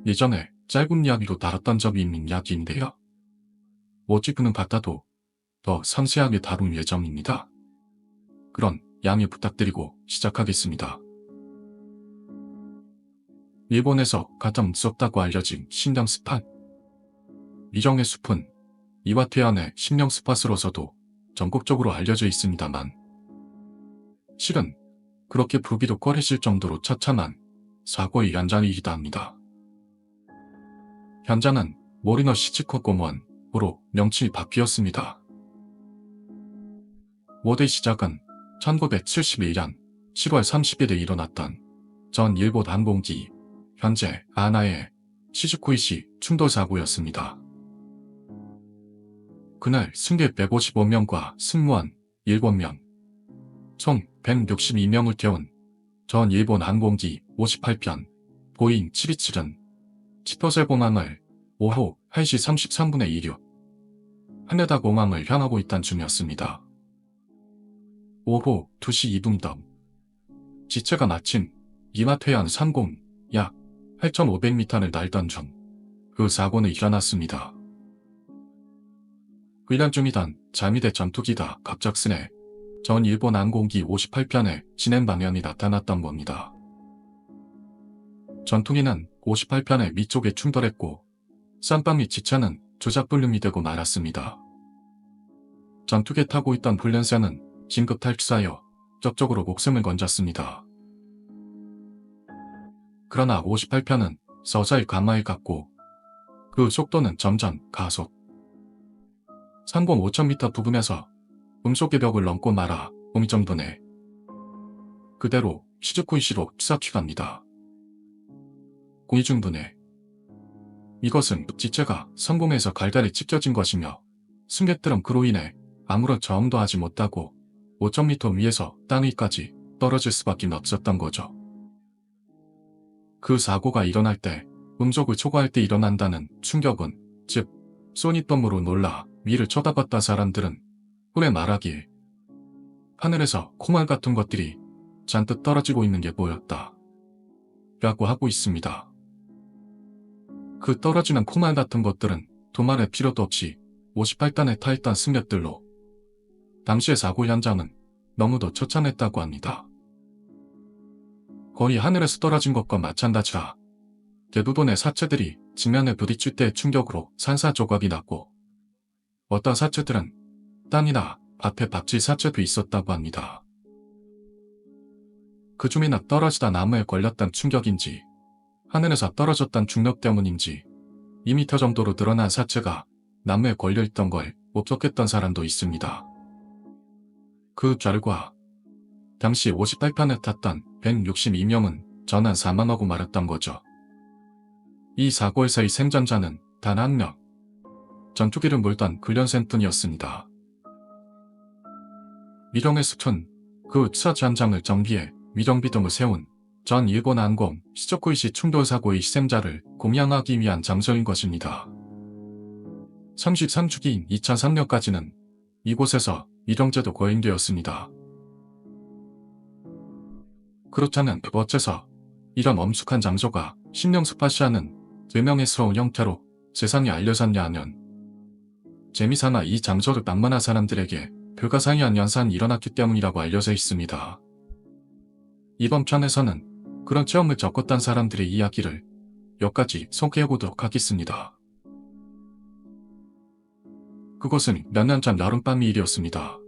예전에 짧은 이야기로 다뤘던 적이 있는 이야기인데요. 워치프는 같아도 더 상세하게 다룬 예정입니다. 그런 양해 부탁드리고 시작하겠습니다. 일본에서 가장 무섭다고 알려진 신령 스팟. 미정의 숲은 이와테 안의 신령 스팟으로서도 전국적으로 알려져 있습니다만 실은 그렇게 부비도 꺼리실 정도로 처참한 사고의 현장이기도 합니다. 현장은 모리노 시츠코 공원으로 명칭이 바뀌었습니다. 모델 시작은 1971년 7월 30일에 일어났던 전 일본 항공기 현재 아나의 시즈코이시 충돌 사고였습니다. 그날 승객 155명과 승무원 7명, 총 162명을 태운 전 일본 항공기 58편 보잉 727은 치토세 공항을 오후 1시 33분에 이륙, 하네다 공항을 향하고 있던 중이었습니다. 오후 2시 2분 덤, 지체가 마침 이마테현 상공 약 8,500m를 날던 중 그 사고는 일어났습니다. 훈련 중이던 자미대 전투기가 갑작스레 전 일본 항공기 58편의 진행 방향이 나타났던 겁니다. 전투기는 58편의 위쪽에 충돌했고 쌈방 및 지체는 조작불능이 되고 말았습니다. 전투기에 타고 있던 훈련사는 긴급 탈출하여 적적으로 목숨을 건졌습니다. 그러나 58편은 서서히 가마에 갔고 그 속도는 점점 가속. 상공 5,000m 부근에서 음속의 벽을 넘고 말아 음정분해. 그대로 시즈코이시로 치사취갑니다. 공이중분해. 이것은 지체가 성공해서 갈달에 찢겨진 것이며 승객들은 그로 인해 아무런 저항도 하지 못하고 5,000m 위에서 땅 위까지 떨어질 수밖에 없었던 거죠. 그 사고가 일어날 때 음속을 초과할 때 일어난다는 충격은 즉 소니덤으로 놀라 위를 쳐다봤던 사람들은 후에 말하길 하늘에서 콩알 같은 것들이 잔뜩 떨어지고 있는 게 보였다 라고 하고 있습니다. 그 떨어지는 콩알 같은 것들은 도말할 필요도 없이 58단에 타있던 승객들로 당시의 사고 현장은 너무도 처참했다고 합니다. 거의 하늘에서 떨어진 것과 마찬가지라 대부분의 사체들이 지면에 부딪힐 때의 충격으로 산사조각이 났고 어떤 사체들은 땅이나 밭에 박질 사체도 있었다고 합니다. 그 중에는 떨어지다 나무에 걸렸던 충격인지 하늘에서 떨어졌던 중력 때문인지 2m 정도로 늘어난 사체가 나무에 걸려있던 걸 목격했던 사람도 있습니다. 그 결과 당시 58편에 탔던 162명은 전원 사망하고 말았던 거죠. 이 사고에서의 생존자는 단 1명. 전투기를 몰던 훈련생 뿐이었습니다. 미령의 숲은 그 수사지함장을 정비해 위령 비듬을 세운 전 일본 항공 시조쿠이시 충돌 사고의 희생자를 공양하기 위한 장소인 것입니다. 33주기인 2003년까지는 이곳에서 위령제도 거행되었습니다. 그렇다면 어째서 이런 엄숙한 장소가 신령습하시하는 불명예스러운 형태로 세상에 알려졌냐 하면 재미삼아 이 장소를 방문한 사람들에게 불가사의한 연산이 일어났기 때문이라고 알려져 있습니다. 이번 편에서는 그런 체험을 겪었던 사람들의 이야기를 몇 가지 소개해보도록 하겠습니다. 그것은 몇 년 전 여름밤의 일이었습니다.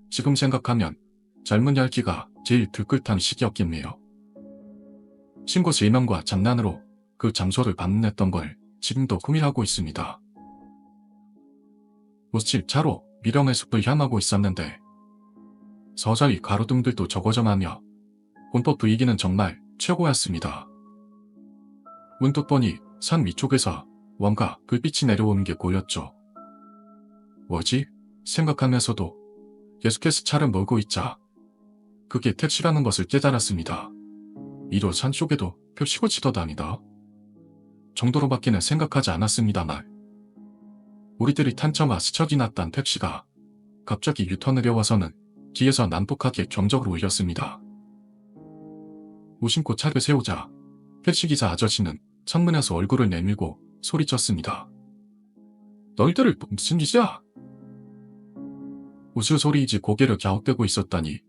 지금 생각하면 젊은 열기가 제일 들끓던 시기였겠네요. 친구 3명과 장난으로 그 장소를 방문했던 걸 지금도 후회하고 있습니다. 무집 차로 미령의 숲을 향하고 있었는데 서서히 가로등들도 적어져가며 본법 분위기는 정말 최고였습니다. 문득 보니 산 위쪽에서 뭔가 불빛이 내려오는 게 보였죠. 뭐지? 생각하면서도 계속해서 차를 몰고 있자 그게 택시라는 것을 깨달았습니다. 이로 산 쪽에도 펼치고 치더다니다. 정도로밖에는 생각하지 않았습니다만 우리들이 탄 차와 스쳐 지났던 택시가 갑자기 유턴을 해와서는 뒤에서 난폭하게 경적을 울렸습니다. 무심코 차를 세우자 택시기사 아저씨는 창문에서 얼굴을 내밀고 소리쳤습니다. 너희들을 무슨 짓이야? 우스소리이지 고개를 갸웃대고 있었다니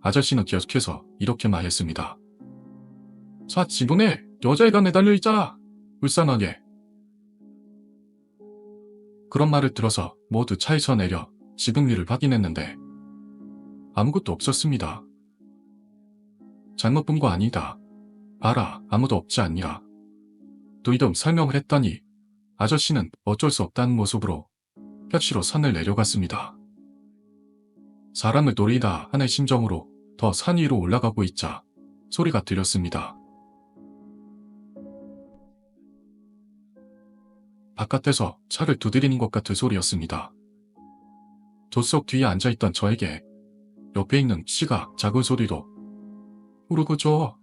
아저씨는 계속해서 이렇게 말했습니다. 차 지붕에 여자애가 매달려 있잖아. 불쌍하게. 그런 말을 들어서 모두 차에서 내려 지붕 위를 확인했는데 아무것도 없었습니다. 잘못 본 거 아니다. 봐라, 아무도 없지 않냐. 두이듬 설명을 했더니 아저씨는 어쩔 수 없다는 모습으로 택시로 산을 내려갔습니다. 사람을 노리다 하는 심정으로 더 산 위로 올라가고 있자 소리가 들렸습니다. 바깥에서 차를 두드리는 것 같은 소리였습니다. 조수석 뒤에 앉아있던 저에게 옆에 있는 씨가 작은 소리로 우르고줘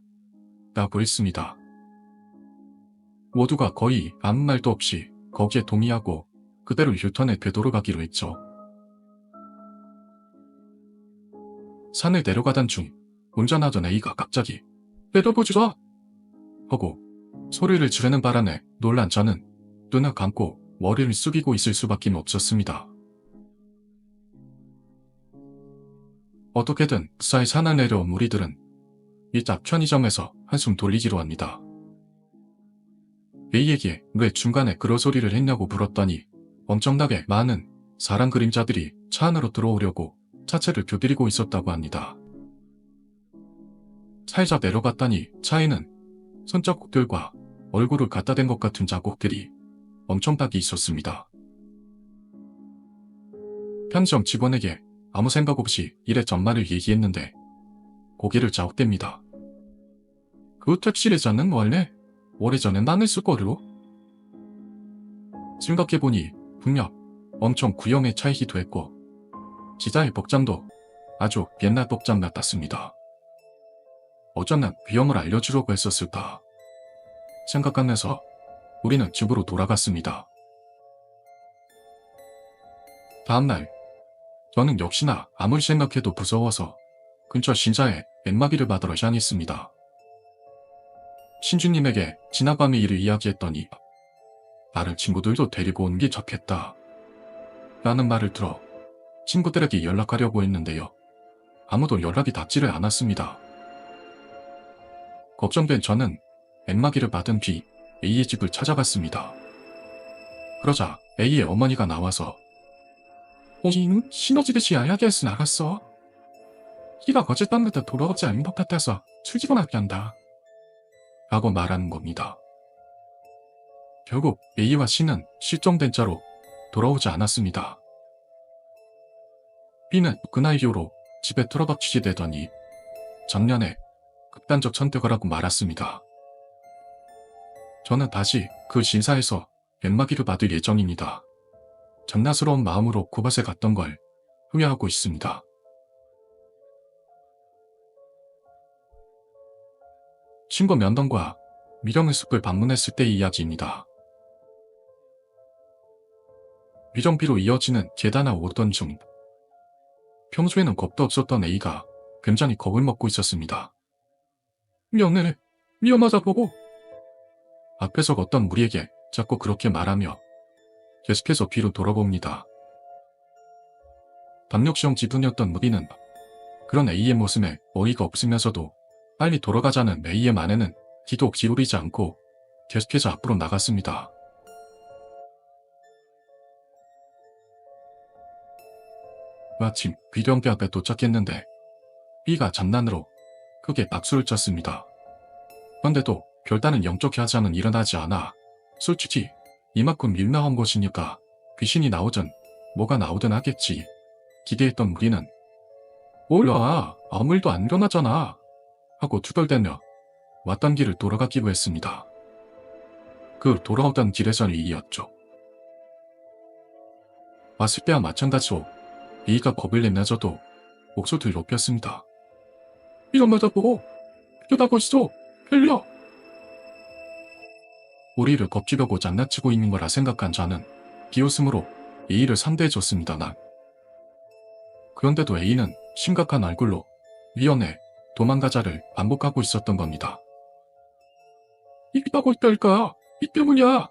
라고 했습니다. 모두가 거의 아무 말도 없이 거기에 동의하고 그대로 유턴해 되돌아 가기로 했죠. 산을 내려가던 중 운전하던 A가 갑자기 내려보주라 하고 소리를 지르는 바람에 놀란 저는 눈을 감고 머리를 숙이고 있을 수밖에 없었습니다. 어떻게든 쌀 산을 내려온 우리들은 이 짝 편의점에서 한숨 돌리기로 합니다. A에게 왜 중간에 그런 소리를 했냐고 물었더니 엄청나게 많은 사람 그림자들이 차 안으로 들어오려고 차체를 두드리고 있었다고 합니다. 차에서 내려갔더니 차에는 손자국들과 얼굴을 갖다 댄 것 같은 자국들이 엄청나게 있었습니다. 편의점 직원에게 아무 생각 없이 일의 전말을 얘기했는데 고개를 자욱댑니다. 그 택시레자는 원래 오래전에 나는 쓸 거로? 생각해보니 분명 엄청 구형의 차이기도 했고 기자의 복장도 아주 옛날 복장 같았습니다. 어쩌면 위험을 알려주려고 했었을까 생각하면서 우리는 집으로 돌아갔습니다. 다음날 저는 역시나 아무리 생각해도 무서워서 근처 신사에 엠마기를 받으러 향했습니다. 신주님에게 지난밤의 일을 이야기했더니 다른 친구들도 데리고 온 게 좋겠다 라는 말을 들어 친구들에게 연락하려고 했는데요. 아무도 연락이 닿지를 않았습니다. 걱정된 저는 엠마기를 받은 뒤 A의 집을 찾아갔습니다. 그러자 A의 어머니가 나와서 오이는 시너지듯이 야야게스 나갔어. 키가 어젯밤부터 돌아오지 않은 것 같아서 출직원하게 한다 라고 말하는 겁니다. 결국 A와 C는 실종된 채로 돌아오지 않았습니다. B는 그날 이후로 집에 틀어박히게 되더니 작년에 극단적 선택을 하고 말았습니다. 저는 다시 그 신사에서 엠마기를 받을 예정입니다. 장난스러운 마음으로 그밭에 갔던 걸 후회하고 있습니다. 친구 면담과 미령의 숲을 방문했을 때의 이야기입니다. 미정비로 이어지는 계단을 오르던 중 평소에는 겁도 없었던 A가 굉장히 겁을 먹고 있었습니다. 명네네, 위험하다 보고. 앞에서 걷던 우리에게 자꾸 그렇게 말하며 계속해서 뒤로 돌아봅니다. 박력시험 지분이었던 우리는 그런 A의 모습에 어이가 없으면서도 빨리 돌아가자는 A의 말에는 귀도 기울이지 않고 계속해서 앞으로 나갔습니다. 마침 귀경비 앞에 도착했는데 B가 장난으로 크게 박수를 쳤습니다. 그런데도 별다른 영적 현상은 일어나지 않아 솔직히 이만큼 유명한 곳이니까 귀신이 나오든 뭐가 나오든 하겠지 기대했던 우리는 몰라 아무 일도 안 일어나잖아 하고 투덜대며 왔던 길을 돌아가기로 했습니다. 그 돌아오던 길에선 A였죠. 왔을 때와 마찬가지로 A가 겁을 내면서도 목소리를 높였습니다. 위험하다 보고 뛰어나고 있어 헬려. 우리를 겁주려고 장난치고 있는 거라 생각한 저는 비웃음으로 A를 상대해줬습니다. 난. 그런데도 A는 심각한 얼굴로 위험해 도망가자를 반복하고 있었던 겁니다. 이기다고 있다니까 이 때문이야.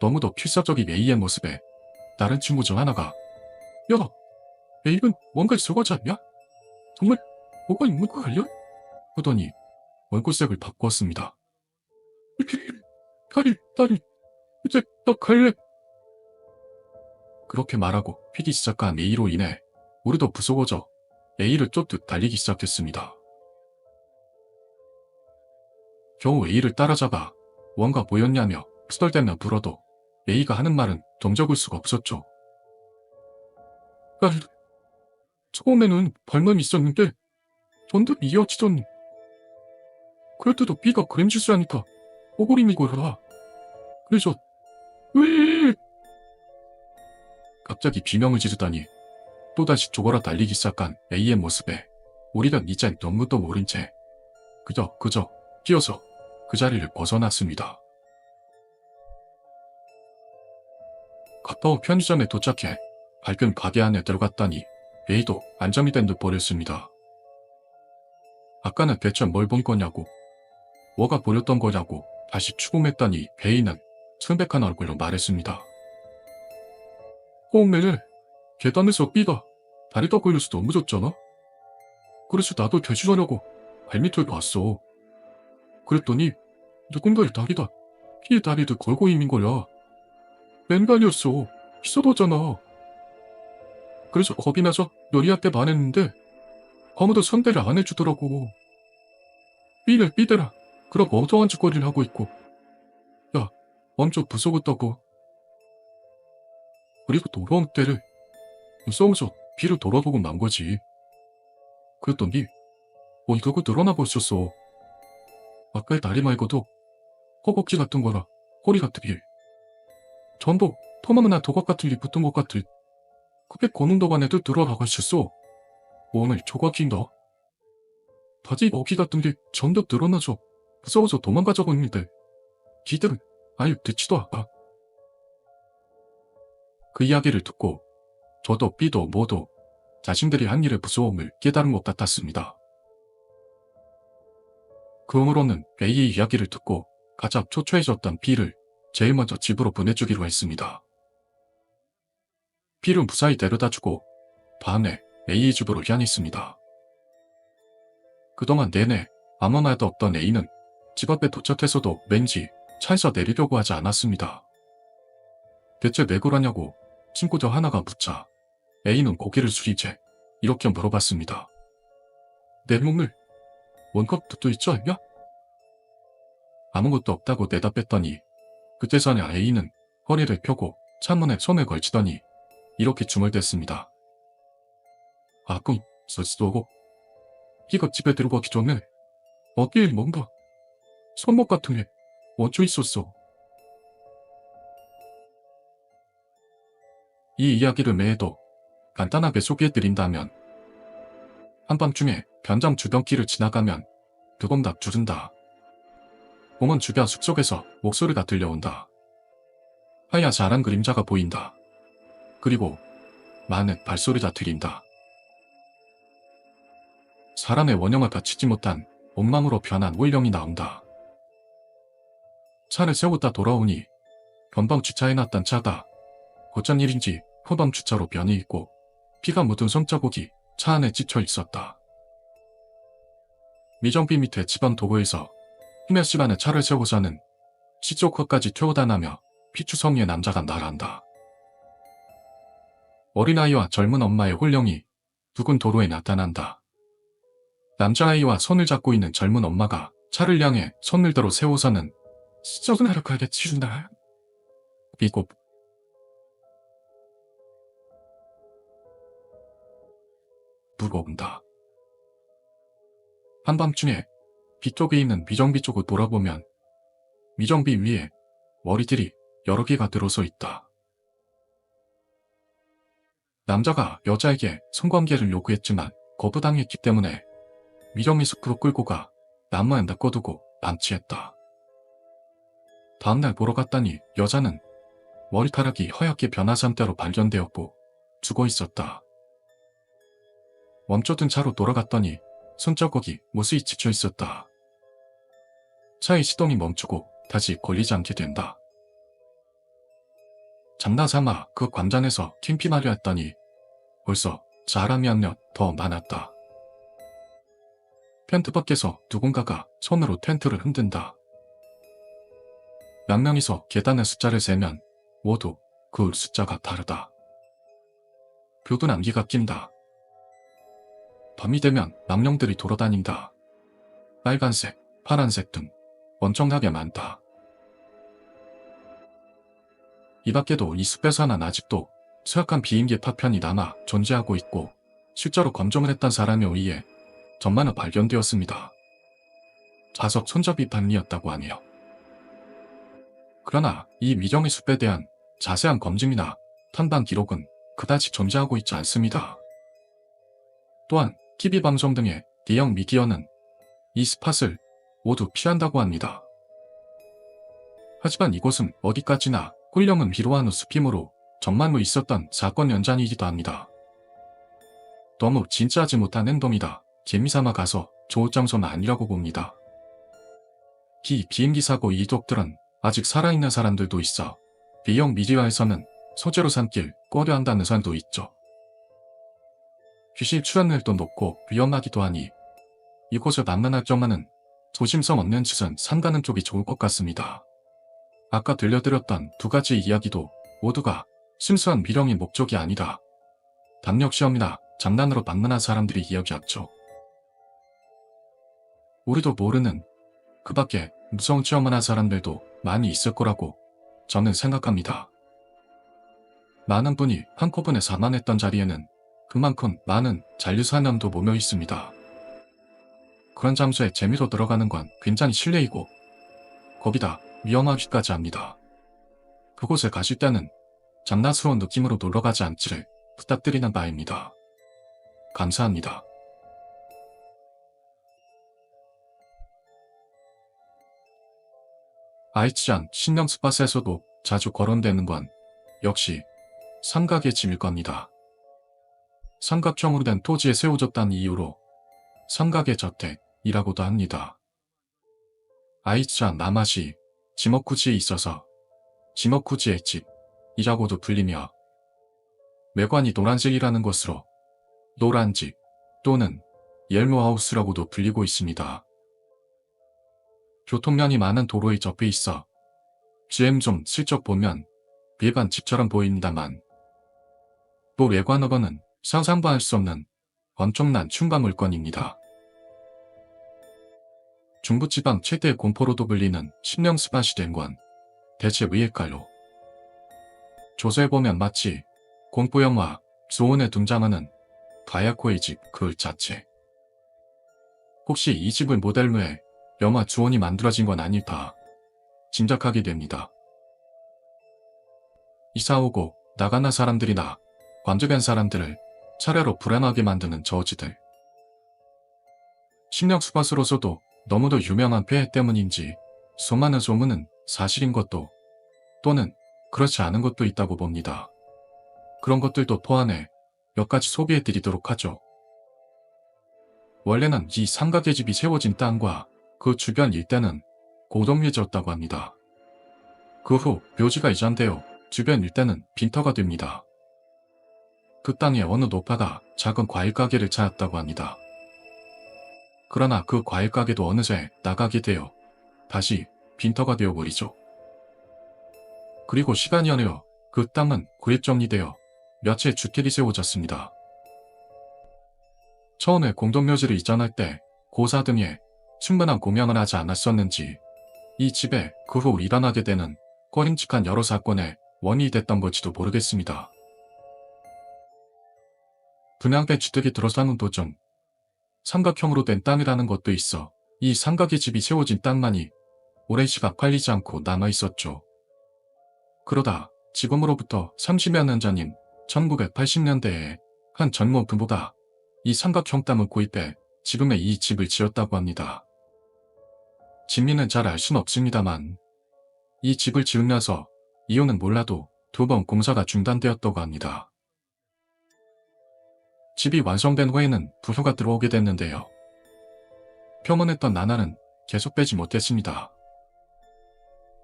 너무도 필사적인 A의 모습에 다른 친구 중 하나가 야, A는 뭔가 저거지 않냐? 정말 뭐가 있는 거 갈려? 하더니 얼굴색을 바꾸었습니다. 다리, 이제 나 갈래. 그렇게 말하고 피기 시작한 A로 인해 우리도 무서워져 A를 쫓듯 달리기 시작했습니다. 겨우 A를 따라잡아 뭔가 보였냐며 투덜대며 불어도 A가 하는 말은 동적일 수가 없었죠. 처음에는 발만 있었는데 점점 이어지더니 그럴 때도 B가 그림짓을 오그림이 거라. 그래서 왜? 갑자기 비명을 지르다니 또다시 죽어라 달리기 시작한 A의 모습에 우리는 이젠 너무도 모른 채 그저 뛰어서 그 자리를 벗어났습니다. 가까운 편의점에 도착해 밝은 가게 안에 들어갔다니 A도 안정이 된 듯 보였습니다. 아까는 대체 뭘 본 거냐고 뭐가 보였던 거냐고 다시 추궁했더니 A는 창백한 얼굴로 말했습니다. 오늘 계단에서 B가 다리가 걸려서 넘어졌잖아? 그래서 나도 대신하려고 발밑을 봤어. 그랬더니 누군가의 다리가 B의 다리를 걸고 있는 거야. 맨발이었어. 희석하잖아. 그래서 겁이 나서 요리한테 말했는데 아무도 상대를 안 해주더라고. B를 B대라 그런 엉뚱한 짓거리를 하고 있고 야, 완전 무서웠다고. 그리고 돌아온 때를 무서워서 B를 돌아보고 만 거지. 그랬더니 이러고 늘어나 버렸었어. 아까의 다리 말고도 허벅지 같은 거나 허리 같은 게 전부 토마무나 도각 같은 게 붙은 것 같을. 그게 거는덕 안에도 들어가고 있었어. 오늘 조각인가? 바지 먹이 같은 게 전부 늘어나서 무서워서 도망가자고 했는데 기들은 아예 듣지도 않아. 그 이야기를 듣고 저도 B도 모두 자신들이 한 일의 무서움을 깨달은 것 같았습니다. 그 후로는 A의 이야기를 듣고 가장 초췌해졌던 B를 제일 먼저 집으로 보내주기로 했습니다. B를 무사히 데려다주고 밤에 A의 집으로 향했습니다. 그동안 내내 아무 말도 없던 A는 집 앞에 도착해서도 왠지 차에서 내리려고 하지 않았습니다. 대체 왜 그러냐고 친구들 하나가 묻자 A는 고개를 숙이채 이렇게 물어봤습니다. 내 몸을 원컵도 있지 않냐? 아무것도 없다고 대답했더니 그때서야 A는 허리를 펴고 창문에 손을 걸치더니 이렇게 중얼댔습니다. 그럼 서지도고 B가 집에 들어가기 전에 어디에 뭔가 손목 같은 게 얹혀 있었어. 이 이야기를 매해도 간단하게 소개해드린다면, 한밤중에 변장 주변길을 지나가면 두검닥 주른다. 공원 주변 숲속에서 목소리가 들려온다. 하야자란 그림자가 보인다. 그리고 많은 발소리가 들린다. 사람의 원형을 갖추지 못한 온망으로 변한 울령이 나온다. 차를 세우다 돌아오니 건방 주차해놨던 차가 어쩐 일인지 후방 주차로 변해 있고 피가 묻은 손자국이 차 안에 찢혀 있었다. 미정비 밑에 집안 도구에서 몇 시간에 차를 세우고서는 시조커까지 퇴호단하며 피추성이의 남자가 날아간다. 어린아이와 젊은 엄마의 홀령이 붉은 도로에 나타난다. 남자아이와 손을 잡고 있는 젊은 엄마가 차를 향해 손을 들어 세우고서는 시적은 하러 가겠지 준다. 비곱 불어온다. 한밤중에 뒤쪽에 있는 미정비 쪽을 돌아보면 미정비 위에 머리들이 여러 개가 들어서 있다. 남자가 여자에게 성관계를 요구했지만 거부당했기 때문에 미정이 숲으로 끌고 가 나무에 낚아두고 남치했다. 다음날 보러 갔더니 여자는 머리카락이 허옇게 변한 상태로 발견되었고 죽어 있었다. 멈춰둔 차로 돌아갔더니 손자국이 무수히 지쳐 있었다. 차의 시동이 멈추고 다시 걸리지 않게 된다. 장난삼아 그 관장에서 캠핑하려 했더니 벌써 사람이 한 몇 더 많았다. 텐트 밖에서 누군가가 손으로 텐트를 흔든다. 몇 명이서 계단의 숫자를 세면 모두 그 숫자가 다르다. 벽은 안개가 낀다. 밤이 되면 망령들이 돌아다닌다. 빨간색, 파란색 등 엄청나게 많다. 이 밖에도 이 숲에서는 아직도 수약한 비행기 파편이 남아 존재하고 있고 실제로 검정을 했던 사람에 의해 전만은 발견되었습니다. 자석 손잡이 판리였다고 하네요. 그러나 이 미정의 숲에 대한 자세한 검증이나 탐방 기록은 그다지 존재하고 있지 않습니다. 또한 TV 방송 등의 대형 미디어는 이 스팟을 모두 피한다고 합니다. 하지만 이곳은 어디까지나 홀령은 위로하는 숲이므로 정말로 있었던 사건 연장이기도 합니다. 너무 진짜하지 못한 행동이다. 재미삼아 가서 좋을 장소는 아니라고 봅니다. 비행기 사고 이독들은 아직 살아있는 사람들도 있어 대형 미디어에서는 소재로 삼길 꺼려한다는 설도 있죠. 귀신 출연율도 높고 위험하기도 하니 이곳을 방문할 경우는 조심성 없는 짓은 삼가는 쪽이 좋을 것 같습니다. 아까 들려드렸던 두 가지 이야기도 모두가 순수한 미령의 목적이 아니라 담력시험이나 장난으로 방문한 사람들의 이야기였죠. 우리도 모르는 그 밖에 무서운 체험을 한 사람들도 많이 있을 거라고 저는 생각합니다. 많은 분이 한꺼번에 사망했던 자리에는 그만큼 많은 잔류사념도 모여 있습니다. 그런 장소에 재미로 들어가는 건 굉장히 실례이고 거기다 위험하기까지 합니다. 그곳에 가실 때는 장난스러운 느낌으로 놀러가지 않기를 부탁드리는 바입니다. 감사합니다. 아이치안 신령스팟에서도 자주 거론되는 건 역시 삼각의 짐일 겁니다. 삼각형으로 된 토지에 세워졌다는 이유로 삼각의 저택이라고도 합니다. 아이치안 남아시 지머쿠지에 있어서 지머쿠지의 집이라고도 불리며 외관이 노란색이라는 것으로 노란집 또는 옐로하우스라고도 불리고 있습니다. 교통량이 많은 도로에 접해 있어 GM 좀 슬쩍 보면 일반 집처럼 보입니다만 또 외관으로는 상상도 할 수 없는 엄청난 흉가 물건입니다. 중부지방 최대의 공포로도 불리는 신령스팟이 된 건 대체 왜일까요? 조사해보면 마치 공포영화 조언에 등장하는 가야코의 집 그 자체. 혹시 이 집을 모델로 해 영화 주원이 만들어진 건 아닐까 짐작하게 됩니다. 이사 오고 나가나 사람들이나 관두된 사람들을 차례로 불안하게 만드는 저지들. 심령수밭으로서도 너무도 유명한 폐해 때문인지 수많은 소문은 사실인 것도 또는 그렇지 않은 것도 있다고 봅니다. 그런 것들도 포함해 몇 가지 소개해 드리도록 하죠. 원래는 이 삼각의 집이 세워진 땅과 그 주변 일대는 고동묘지였다고 합니다. 그 후 묘지가 이전되어 주변 일대는 빈터가 됩니다. 그 땅에 어느 노파가 작은 과일 가게를 차렸다고 합니다. 그러나 그 과일 가게도 어느새 나가게 되어 다시 빈터가 되어버리죠. 그리고 시간이 흐르어 그 땅은 구입정리되어 몇채 주택이 세워졌습니다. 처음에 공동묘지를 이전할 때 고사 등에 충분한 공양을 하지 않았었는지 이 집에 그 후 일어나게 되는 꺼림칙한 여러 사건의 원인이 됐던 걸지도 모르겠습니다. 분양된 주택이 들어서는 도중 삼각형으로 된 땅이라는 것도 있어 이 삼각의 집이 세워진 땅만이 오랜 시간 팔리지 않고 남아있었죠. 그러다 지금으로부터 30여 년 전인 1980년대에 한 젊은 부부가 이 삼각형 땅을 구입해 지금의 이 집을 지었다고 합니다. 진미는 잘 알 순 없습니다만 이 집을 지으면서 이유는 몰라도 2번 공사가 중단되었다고 합니다. 집이 완성된 후에는 부부가 들어오게 됐는데요. 표문했던 나날은 계속 빼지 못했습니다.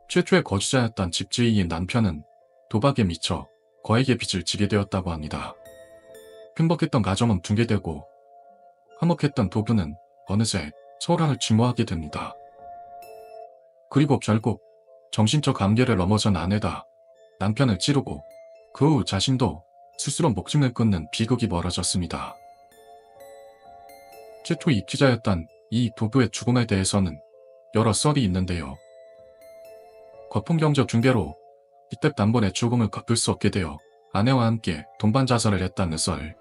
최초의 거주자였던 집주인인 남편은 도박에 미쳐 거액의 빚을 지게 되었다고 합니다. 행복했던 가정은 붕괴되고 화목했던 부부는 어느새 소란을 증오하게 됩니다. 그리고 결국 정신적 한계를 넘어선 아내가 남편을 찌르고 그 후 자신도 스스로 목숨을 끊는 비극이 벌어졌습니다. 최초 입주자였던 이 부부의 죽음에 대해서는 여러 썰이 있는데요. 거품경적 중개로 이때 단번에 죽음을 갚을 수 없게 되어 아내와 함께 동반 자살을 했다는 썰,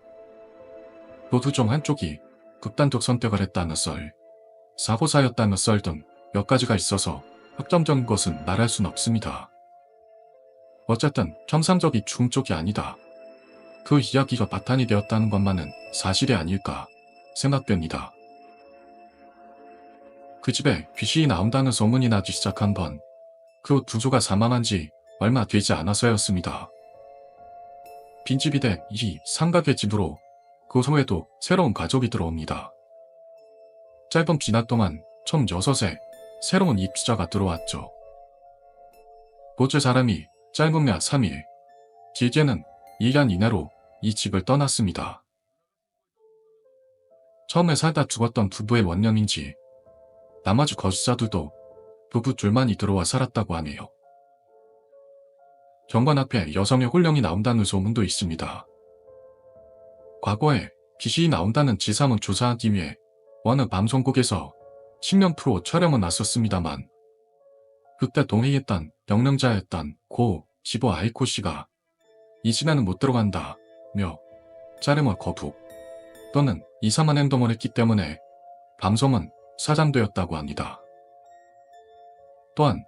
모두 중 한쪽이 극단적 선택을 했다는 썰, 사고사였다는 썰 등 몇 가지가 있어서 확정적인 것은 말할 순 없습니다. 어쨌든 정상적인 죽음 쪽이 아니다. 그 이야기가 바탕이 되었다는 것만은 사실이 아닐까 생각됩니다. 그 집에 귀신이 나온다는 소문이 나기 시작한 건 그 부부가 사망한 지 얼마 되지 않아서였습니다. 빈집이 된 이 삼각의 집으로 그 후에도 새로운 가족이 들어옵니다. 짧은 기간 동안 총 6의 새로운 입주자가 들어왔죠. 모두 사람이 짧으면 3일, 길게는 2년 이내로 이 집을 떠났습니다. 처음에 살다 죽었던 부부의 원념인지 나머지 거주자들도 부부 둘만이 들어와 살았다고 하네요. 경관 앞에 여성의 혼령이 나온다는 소문도 있습니다. 과거에 귀신이 나온다는 지사문 조사하기 위해 어느 방송국에서 식명 프로 촬영은 났었습니다만 그때 동행했던 영능자였던 고 지보 아이코 씨가 이 집에는 못 들어간다며 촬영을 거부 또는 이상한 행동을 했기 때문에 방송은 사장되었다고 합니다. 또한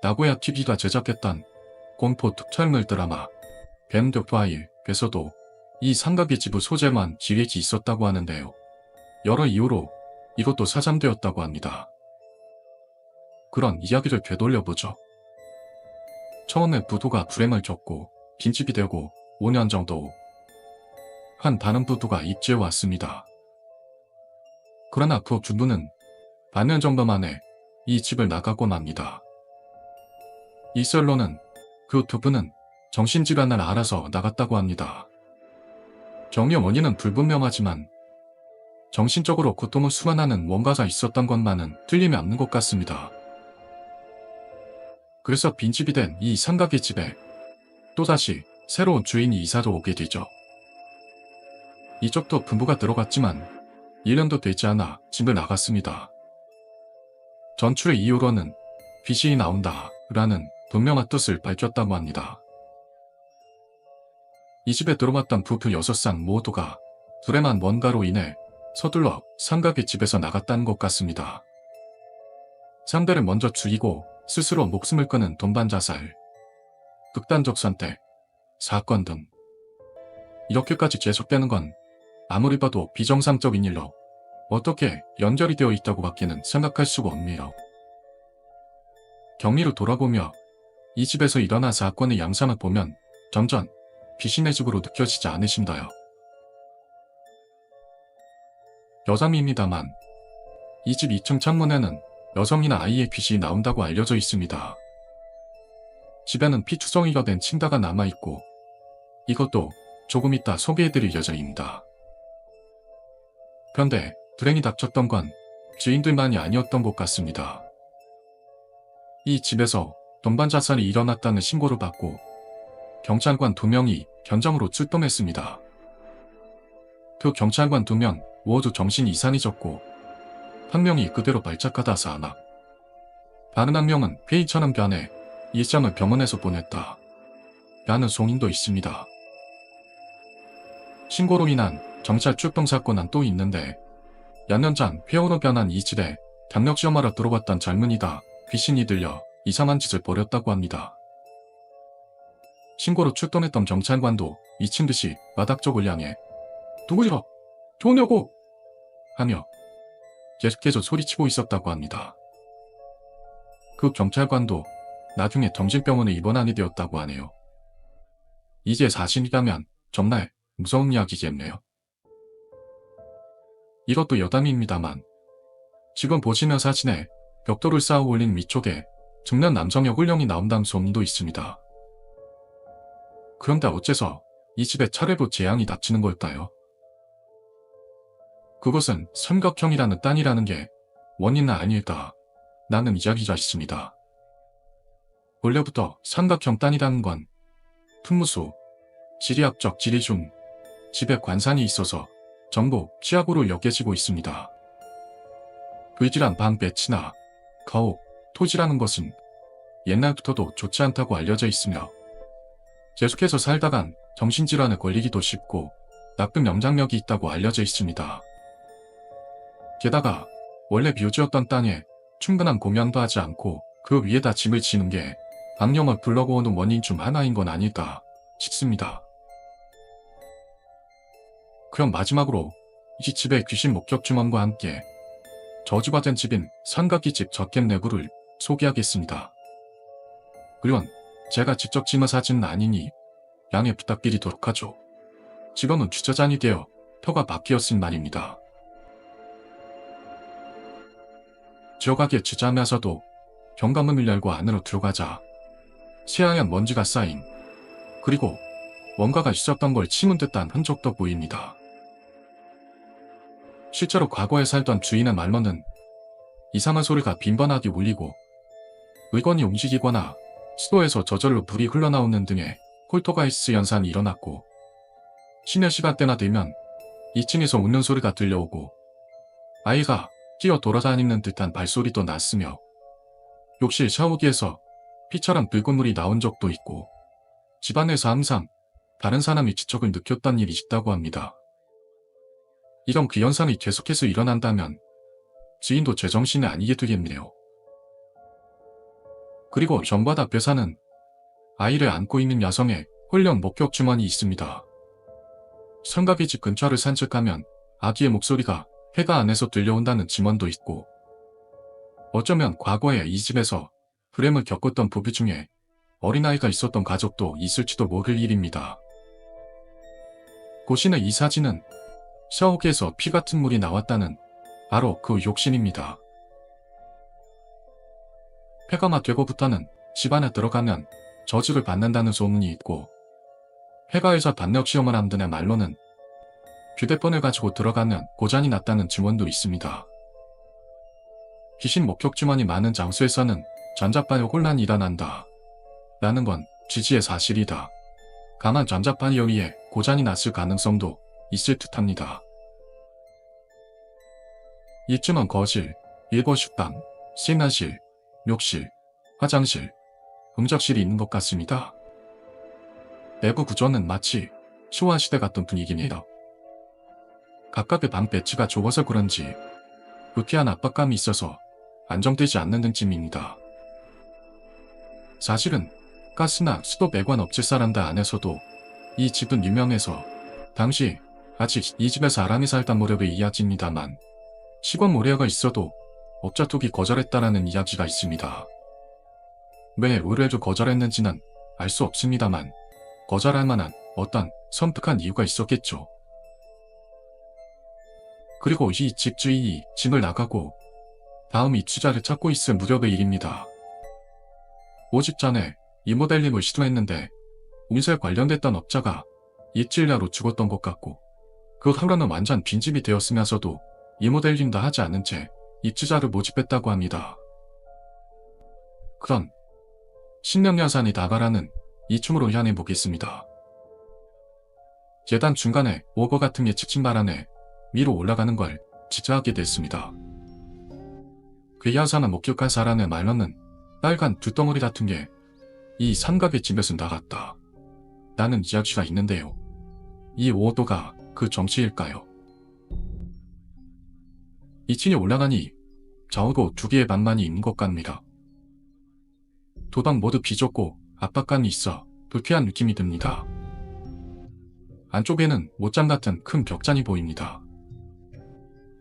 나고야 TV가 제작했던 공포 특촬물 드라마 뱀독파일에서도 이 삼각의 집의 소재만 기획이 있었다고 하는데요. 여러 이유로 이것도 사장되었다고 합니다. 그런 이야기를 되돌려보죠. 처음에 부부가 불행을 겪고 빈집이 되고 5년 정도 한 다른 부부가 입주해 왔습니다. 그러나 그 부부는 반년 정도 만에 이 집을 나가곤 합니다. 이 썰로는 그 부부는 정신질환을 앓아서 나갔다고 합니다. 경위 원인은 불분명하지만 정신적으로 고통을 수반하는 뭔가가 있었던 것만은 틀림이 없는 것 같습니다. 그래서 빈집이 된 이 삼각의 집에 또다시 새로운 주인이 이사를 오게 되죠. 이쪽도 부부가 들어갔지만 1년도 되지 않아 집을 나갔습니다. 전출의 이유로는 귀신이 나온다 라는 분명한 뜻을 밝혔다고 합니다. 이 집에 들어왔던 부부 6쌍 모두가 둘에만 뭔가로 인해 서둘러 삼각의 집에서 나갔다는 것 같습니다. 상대를 먼저 죽이고 스스로 목숨을 끊은 동반 자살, 극단적 선택, 사건 등 이렇게까지 계속되는 건 아무리 봐도 비정상적인 일로 어떻게 연결이 되어 있다고 밖에는 생각할 수가 없네요. 경미로 돌아보며 이 집에서 일어난 사건의 양상을 보면 점점 귀신의 집으로 느껴지지 않으신가요? 여담입니다만 이 집 2층 창문에는 여성이나 아이의 귀신이 나온다고 알려져 있습니다. 집에는 피투성이가 된 침대가 남아있고 이것도 조금 이따 소개해드릴 예정입니다. 그런데 불행이 닥쳤던 건 주인들만이 아니었던 것 같습니다. 이 집에서 동반 자살이 일어났다는 신고를 받고 경찰관 2명이 현장으로 출동했습니다. 그 경찰관 2명 모두 정신 이상이 졌고 한 명이 그대로 발작하다 사망. 다른 한 명은 회의처럼 변해 일상을 병원에서 보냈다 라는 소문도 있습니다. 신고로 인한 경찰 출동 사건은 또 있는데 몇 년 전 회원으로 변한 이 집에 경력시험하러 들어왔던 젊은이가 귀신이 들려 이상한 짓을 벌였다고 합니다. 신고로 출동했던 경찰관도 미친 듯이 바닥 쪽을 향해 누구시러? 좋으냐고! 하며 계속해서 소리치고 있었다고 합니다. 그 경찰관도 나중에 정신병원에 입원하게 되었다고 하네요. 이제 사실이라면 정말 무서운 이야기겠네요. 이것도 여담입니다만 지금 보시는 사진에 벽돌을 쌓아 올린 위쪽에 중년 남성의 홀령이 나온다는 소문도 있습니다. 그런데 어째서 이 집에 차례로 재앙이 닥치는 걸까요? 그것은 삼각형이라는 땅이라는 게 원인은 아닐까 라는 이야기가 있습니다. 원래부터 삼각형 땅이라는 건 풍무수, 지리학적 지리 중 집에 관산이 있어서 전부 피하고로 여겨지고 있습니다. 불길한 방 배치나 가옥, 토지라는 것은 옛날부터도 좋지 않다고 알려져 있으며 계속해서 살다간 정신질환에 걸리기도 쉽고 나쁜 영향력이 있다고 알려져 있습니다. 게다가 원래 묘지였던 땅에 충분한 공양도 하지 않고 그 위에다 집을 지는 게 악령을 불러오는 원인 중 하나인 건 아닐까 싶습니다. 그럼 마지막으로 이 집의 귀신 목격 주문과 함께 저주받은 집인 삼각기집 저캠 내부를 소개하겠습니다. 물론 제가 직접 찍은 사진은 아니니 양해 부탁드리도록 하죠. 지금은 주차장이 되어 표가 바뀌었을 말입니다. 지어가게 주차하면서도 현관문을 열고 안으로 들어가자 새하얀 먼지가 쌓인 그리고 뭔가가 있었던 걸 치문 듯한 흔적도 보입니다. 실제로 과거에 살던 주인의 말로는 이상한 소리가 빈번하게 울리고 물건이 움직이거나 수도에서 저절로 불이 흘러나오는 등의 폴터가이스트 현상이 일어났고 쉬는 시간대나 되면 2층에서 웃는 소리가 들려오고 아이가 뛰어 돌아다니는 듯한 발소리도 났으며 욕실 샤워기에서 피처럼 붉은 물이 나온 적도 있고 집안에서 항상 다른 사람이 지적을 느꼈던 일이 있다고 합니다. 이런 그 현상이 계속해서 일어난다면 지인도 제정신이 아니게 되겠네요. 그리고 전밭 앞에 사는 아이를 안고 있는 여성의 홀령 목격 주문이 있습니다. 삼각의 집 근처를 산책하면 아기의 목소리가 해가 안에서 들려온다는 증언도 있고 어쩌면 과거에 이 집에서 불행을 겪었던 부부 중에 어린아이가 있었던 가족도 있을지도 모를 일입니다. 보시는 이 사진은 샤워기에서 피 같은 물이 나왔다는 바로 그 욕실입니다. 폐가가 되고부터는 집 안에 들어가면 저주를 받는다는 소문이 있고 폐가에서 단력 시험을 한다는 말로는 휴대폰을 가지고 들어가면 고장이 났다는 증언도 있습니다. 귀신 목격 주문이 많은 장소에서는 전자파에 혼란이 일어난다 라는 건 취지의 사실이다. 가만 전자파 여기에 고장이 났을 가능성도 있을 듯합니다. 이쯤은 거실, 일거 식당, 세면실, 욕실, 화장실, 음적실이 있는 것 같습니다. 내부 구조는 마치 쇼와시대 같은 분위기입니다. 각각의 방 배치가 좁아서 그런지 불쾌한 압박감이 있어서 안정되지 않는 등쯤입니다. 사실은 가스나 수도 배관 업체 사람들 안에서도 이 집은 유명해서 당시 아직 이 집에서 아람이 살던 무렵의 이야기입니다만 시권 모래가 있어도 업자 투기 거절했다라는 이야기가 있습니다. 왜 의뢰를 거절했는지는 알 수 없습니다만 거절할 만한 어떤 섬뜩한 이유가 있었겠죠. 그리고 이 집주인이 집을 나가고 다음 입주자를 찾고 있을 무렵의 일입니다. 5집 전에 리모델링을 시도했는데 운세 관련됐던 업자가 입질야로 죽었던 것 같고 그 후로는 완전 빈집이 되었으면서도 리모델링도 하지 않은 채 입주자를 모집했다고 합니다. 그런 신명야산이 다가라는 이춤으로 향해 보겠습니다. 계단 중간에 오거 같은 예측증 안에 위로 올라가는 걸 지체하게 됐습니다. 그 야산을 목격한 사람의 말로는 빨간 두-덩어리 같은 게 이 삼각의 집에서 나갔다 라는 이야기가 있는데요. 이 오도가 그 정치일까요? 2층에 올라가니 좌우고 두 개의 방만이 있는 것 같습니다. 두 방 모두 비좁고 압박감이 있어 불쾌한 느낌이 듭니다. 안쪽에는 못장 같은 큰 벽잔이 보입니다.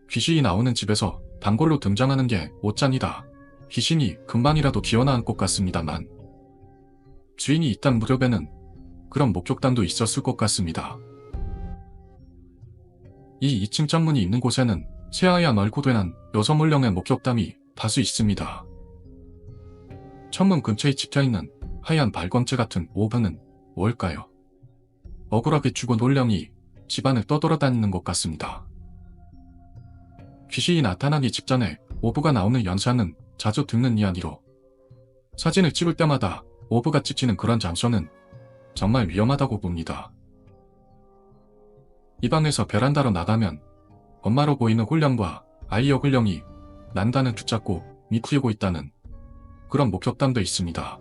귀신이 나오는 집에서 단골로 등장하는 게 옷잔이다. 귀신이 금방이라도 기어나올 것 같습니다만 주인이 있던 무렵에는 그런 목격담도 있었을 것 같습니다. 이 2층 창문이 있는 곳에는 새하얀 얼굴된 여성물령의 목격담이 다수 있습니다. 창문 근처에 찍혀있는 하얀 발광체 같은 오브는 뭘까요? 억울하게 죽은 홀령이 집안을 떠돌아다니는 것 같습니다. 귀신이 나타나기 직전에 오브가 나오는 연사는 자주 듣는 이야기로 사진을 찍을 때마다 오브가 찍히는 그런 장소는 정말 위험하다고 봅니다. 이 방에서 베란다로 나가면 엄마로 보이는 홀령과 아이여 홀령이 난간을 붙잡고 미쿠이고 있다는 그런 목격담도 있습니다.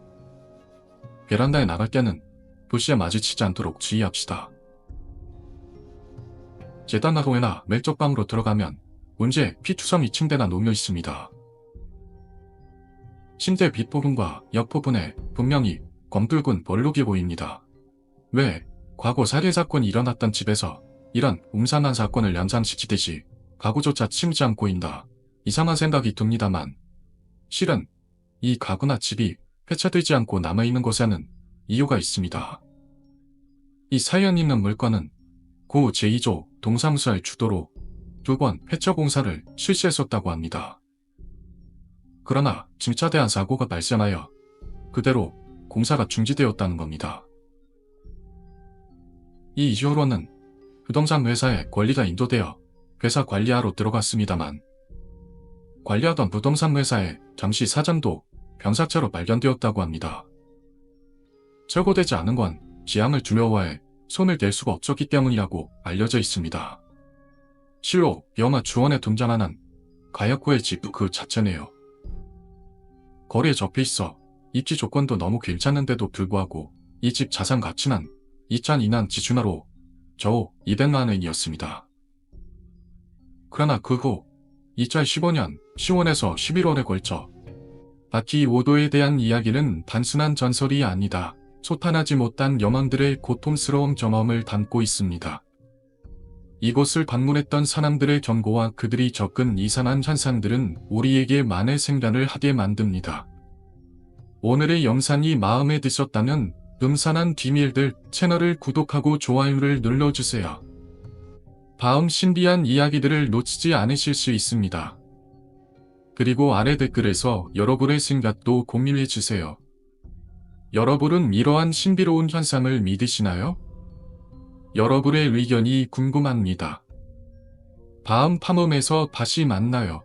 베란다에 나갈 때는 불시에 마주치지 않도록 주의합시다. 계단나로에나 멜적방으로 들어가면 문제 피투성 2층대가 놓여 있습니다. 침대 뒷부분과 옆부분에 분명히 검붉은 벌룩이 보입니다. 왜 과거 살해사건이 일어났던 집에서 이런 음산한 사건을 연상시키듯이 가구조차 치우지 않고 있나 이상한 생각이 듭니다만 실은 이 가구나 집이 폐차되지 않고 남아있는 것에는 이유가 있습니다. 이 사연 있는 물건은 고 제2조 동사무소의 주도로 2번 폐차 공사를 실시했었다고 합니다. 그러나 증차대한 사고가 발생하여 그대로 공사가 중지되었다는 겁니다. 이 이후로는 부동산 회사에 권리가 인도되어 회사 관리하러 들어갔습니다만 관리하던 부동산 회사의 잠시 사장도 병사체로 발견되었다고 합니다. 철거되지 않은 건 지향을 두려워해 손을 댈 수가 없었기 때문이라고 알려져 있습니다. 실로 영화 주원에 등장하는 가야코의 집 그 자체네요. 거리에 접해 있어 입지 조건도 너무 괜찮은데도 불구하고 이 집 자산 가치는 2002년 기준으로 겨우 200만 원이었습니다. 그러나 그 후 2015년 10월에서 11월에 걸쳐 바키 오도에 대한 이야기는 단순한 전설이 아니다. 소탄하지 못한 영혼들의 고통스러운 경험을 담고 있습니다. 이곳을 방문했던 사람들의 경고와 그들이 겪은 이상한 현상들은 우리에게 만의 생각을 하게 만듭니다. 오늘의 영상이 마음에 드셨다면 음산한 비밀들 채널을 구독하고 좋아요를 눌러주세요. 다음 신비한 이야기들을 놓치지 않으실 수 있습니다. 그리고 아래 댓글에서 여러분의 생각도 공유해주세요. 여러분은 이러한 신비로운 현상을 믿으시나요? 여러분의 의견이 궁금합니다. 다음 탐험에서 다시 만나요.